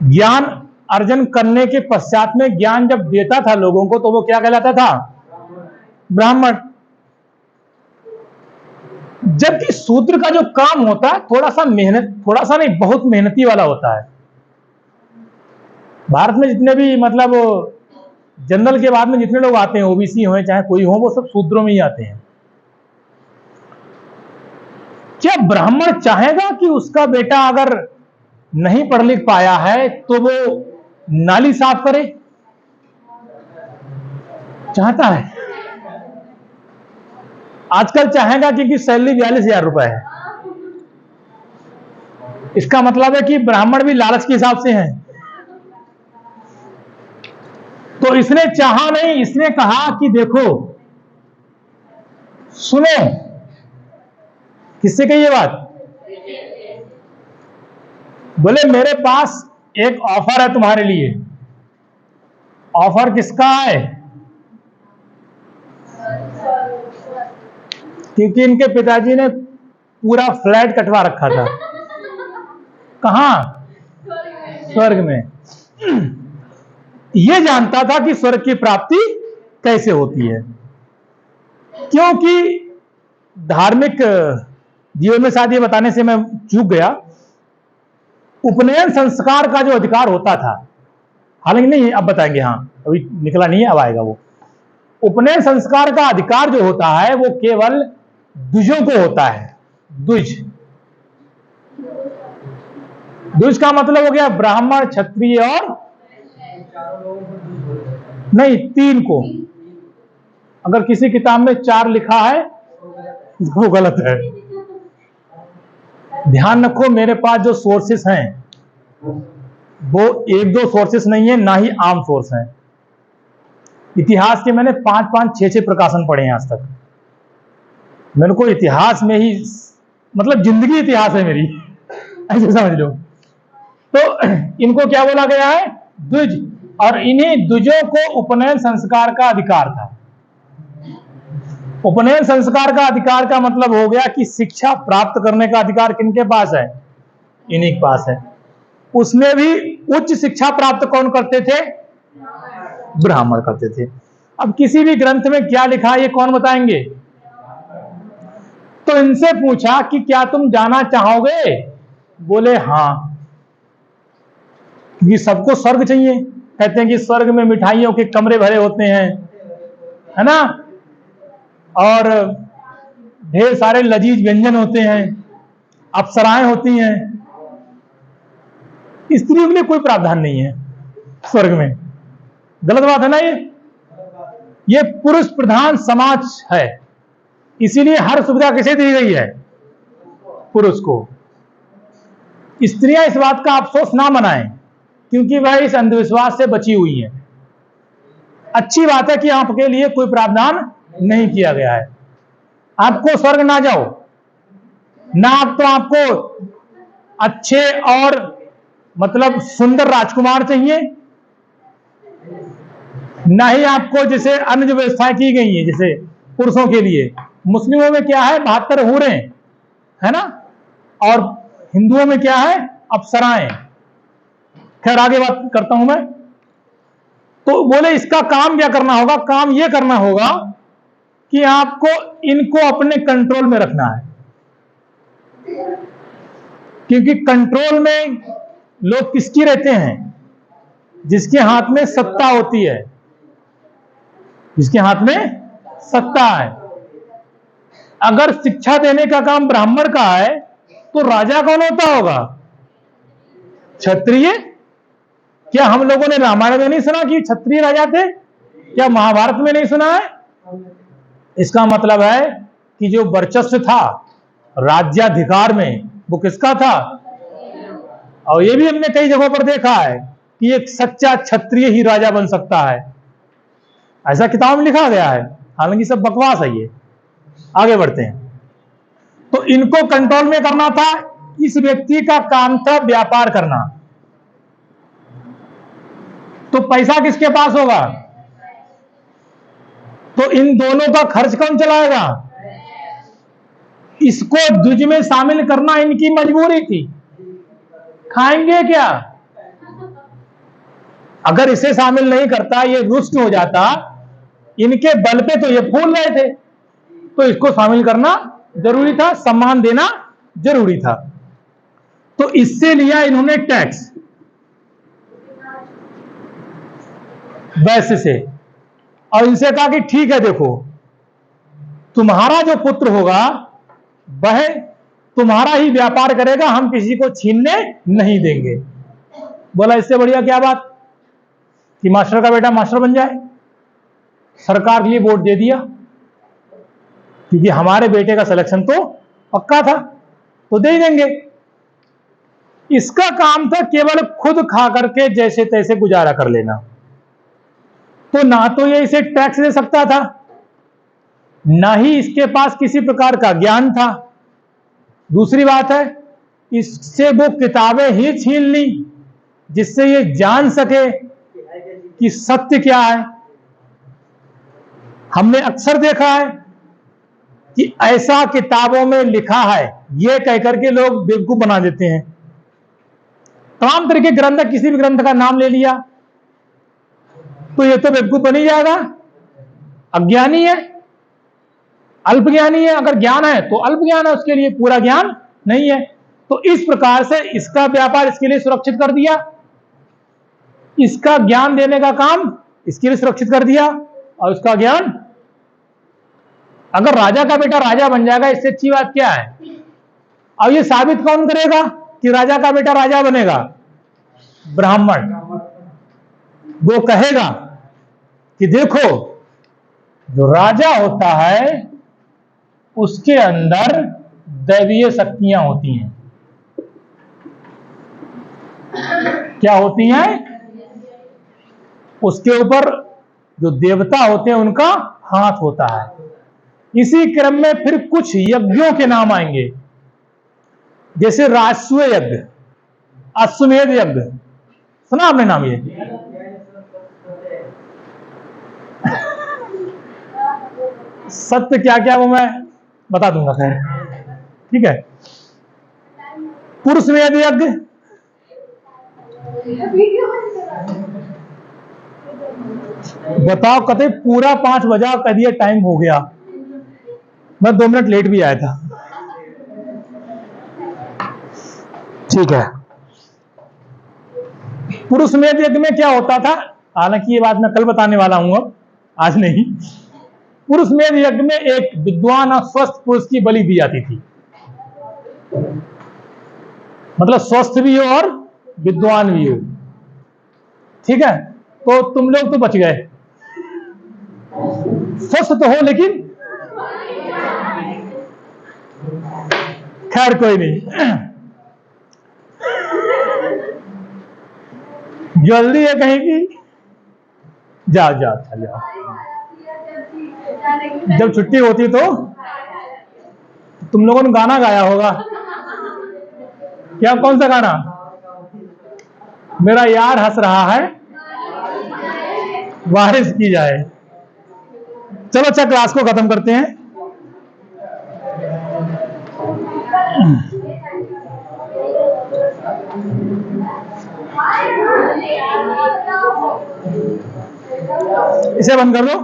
ज्ञान अर्जन करने के पश्चात में ज्ञान जब देता था लोगों को, तो वो क्या कहलाता था? ब्राह्मण। जबकि शूद्र का जो काम होता है थोड़ा सा नहीं, बहुत मेहनती वाला होता है। भारत में जितने भी मतलब जनरल के बाद में जितने लोग आते हैं, ओबीसी हो चाहे कोई हो, वो सब शूद्रों में ही आते हैं। क्या ब्राह्मण चाहेगा कि उसका बेटा अगर नहीं पढ़ लिख पाया है तो वो नाली साफ करे? चाहता है? आजकल चाहेगा क्योंकि सैलरी 42,000 रुपए है। इसका मतलब है कि ब्राह्मण भी लालच के हिसाब से हैं। तो इसने चाहा नहीं, इसने कहा कि देखो सुनो। किससे कही ये बात? बोले मेरे पास एक ऑफर है तुम्हारे लिए। ऑफर किसका है? क्योंकि इनके पिताजी ने पूरा फ्लैट कटवा रखा था। कहां? स्वर्ग में। ये जानता था कि स्वर्ग की प्राप्ति कैसे होती है, क्योंकि धार्मिक जीवन में शायद ये बताने से मैं चूक गया, उपनयन संस्कार का जो अधिकार होता था, हालांकि नहीं अब बताएंगे, हाँ अभी निकला नहीं है, अब आएगा वो। उपनयन संस्कार का अधिकार जो होता है वो केवल द्विजों को होता है। द्विज, द्विज का मतलब हो गया ब्राह्मण, क्षत्रिय और नहीं 3 को। अगर किसी किताब में 4 लिखा है वो गलत है। ध्यान रखो, मेरे पास जो सोर्सेस हैं वो 1-2 सोर्सेस नहीं है, ना ही आम सोर्स हैं। इतिहास के मैंने 5-5, 6-6 प्रकाशन पढ़े हैं आज तक। मेरे को इतिहास में ही मतलब जिंदगी इतिहास है मेरी, ऐसे समझ लो। तो इनको क्या बोला गया है? द्विज। और इन्हीं द्विजों को उपनयन संस्कार का अधिकार था। उपनयन संस्कार का अधिकार का मतलब हो गया कि शिक्षा प्राप्त करने का अधिकार किनके पास है? इन्हीं के पास है। उसमें भी उच्च शिक्षा प्राप्त कौन करते थे? ब्राह्मण करते थे। अब किसी भी ग्रंथ में क्या लिखा है ये कौन बताएंगे? तो इनसे पूछा कि क्या तुम जाना चाहोगे? बोले हाँ। क्योंकि सबको स्वर्ग चाहिए, कहते हैं कि स्वर्ग में मिठाइयों के कमरे भरे होते हैं, है ना, और ढेर सारे लजीज व्यंजन होते हैं, अप्सराएं होती हैं। स्त्रियों के लिए कोई प्रावधान नहीं है स्वर्ग में। गलत बात है ना ये पुरुष प्रधान समाज है, इसीलिए हर सुविधा किसे दी गई है? पुरुष को। स्त्रियां इस बात का अफसोस ना मनाएं, क्योंकि वह इस अंधविश्वास से बची हुई है। अच्छी बात है कि आपके लिए कोई प्रावधान नहीं किया गया है। आपको स्वर्ग ना जाओ ना, आप तो आपको अच्छे और मतलब सुंदर राजकुमार चाहिए, ना ही आपको जैसे अन्य जो व्यवस्थाएं की गई है, जैसे पुरुषों के लिए मुस्लिमों में क्या है 72 हूरें, है ना, और हिंदुओं में क्या है? अप्सराएं। खैर आगे बात करता हूं मैं। तो बोले इसका काम क्या करना होगा? काम यह करना होगा कि आपको इनको अपने कंट्रोल में रखना है। क्योंकि कंट्रोल में लोग किसकी रहते हैं? जिसके हाथ में सत्ता होती है, जिसके हाथ में सत्ता है। अगर शिक्षा देने का काम ब्राह्मण का है तो राजा कौन होता होगा? क्षत्रिय। क्या हम लोगों ने रामायण में नहीं सुना कि क्षत्रिय राजा थे? क्या महाभारत में नहीं सुना है? इसका मतलब है कि जो वर्चस्व था राज्याधिकार में वो किसका था? और ये भी हमने कई जगहों पर देखा है कि एक सच्चा क्षत्रिय ही राजा बन सकता है, ऐसा किताब में लिखा गया है। हालांकि सब बकवास है ये। आगे बढ़ते हैं। तो इनको कंट्रोल में करना था। इस व्यक्ति का काम था व्यापार करना। तो पैसा किसके पास होगा? तो इन दोनों का खर्च कौन चलाएगा? इसको द्विज में शामिल करना इनकी मजबूरी थी। खाएंगे क्या? अगर इसे शामिल नहीं करता, ये रुष्ट हो जाता, इनके बल पे तो ये फूल रहे थे, तो इसको शामिल करना जरूरी था, सम्मान देना जरूरी था। तो इससे लिया इन्होंने टैक्स वैश्य से, और इनसे कहा कि ठीक है, देखो तुम्हारा जो पुत्र होगा वह तुम्हारा ही व्यापार करेगा, हम किसी को छीनने नहीं देंगे। बोला इससे बढ़िया क्या बात कि मास्टर का बेटा मास्टर बन जाए। सरकार के लिए वोट दे दिया, क्योंकि हमारे बेटे का सिलेक्शन तो पक्का था, तो दे ही देंगे। इसका काम था केवल खुद खा करके जैसे तैसे गुजारा कर लेना। तो ना तो ये इसे टैक्स दे सकता था, ना ही इसके पास किसी प्रकार का ज्ञान था। दूसरी बात है, इससे वो किताबें ही छीन ली जिससे ये जान सके कि सत्य क्या है। हमने अक्सर देखा है कि ऐसा किताबों में लिखा है ये कहकर के लोग बेवकूफ बना देते हैं। तमाम तरह के ग्रंथ, किसी भी ग्रंथ का नाम ले लिया तो ये तो बेवकूफ बन ही जाएगा, अज्ञानी है, अल्पज्ञानी है। अगर ज्ञान है तो अल्प ज्ञान है, उसके लिए पूरा ज्ञान नहीं है। तो इस प्रकार से इसका व्यापार इसके लिए सुरक्षित कर दिया, इसका ज्ञान देने का काम इसके लिए सुरक्षित कर दिया, और इसका ज्ञान, अगर राजा का बेटा राजा बन जाएगा इससे अच्छी बात क्या है? अब ये साबित कौन करेगा कि राजा का बेटा राजा बनेगा? ब्राह्मण। वो कहेगा कि देखो, जो राजा होता है उसके अंदर दैवीय शक्तियां होती हैं। क्या होती हैं? उसके ऊपर जो देवता होते हैं उनका हाथ होता है। इसी क्रम में फिर कुछ यज्ञों के नाम आएंगे, जैसे राजस्व यज्ञ, अश्वमेध यज्ञ। सुना आपने नाम ये? सत्य क्या क्या वो मैं बता दूंगा, खैर ठीक है। पुरुषमेध यज्ञ, बताओ, कते पूरा 5 बजा कह दिया, टाइम हो गया। मैं 2 मिनट लेट भी आया था। ठीक है। पुरुषमेध यज्ञ में क्या होता था, हालांकि ये बात मैं कल बताने वाला हूं, अब आज नहीं। पुरुषमेध यज्ञ में एक विद्वान और स्वस्थ पुरुष की बलि दी जाती थी, मतलब स्वस्थ भी हो और विद्वान भी हो। ठीक है, तो तुम लोग तो बच गए, स्वस्थ तो हो लेकिन खैर कोई नहीं। जल्दी है कहीं की? जाओ जाओ, अच्छा जाओ। जब छुट्टी होती तो तुम लोगों ने गाना गाया होगा। क्या, कौन सा गाना? मेरा यार हंस रहा है, बारिश की जाए। चलो अच्छा, क्लास को खत्म करते हैं। इसे बंद कर दो।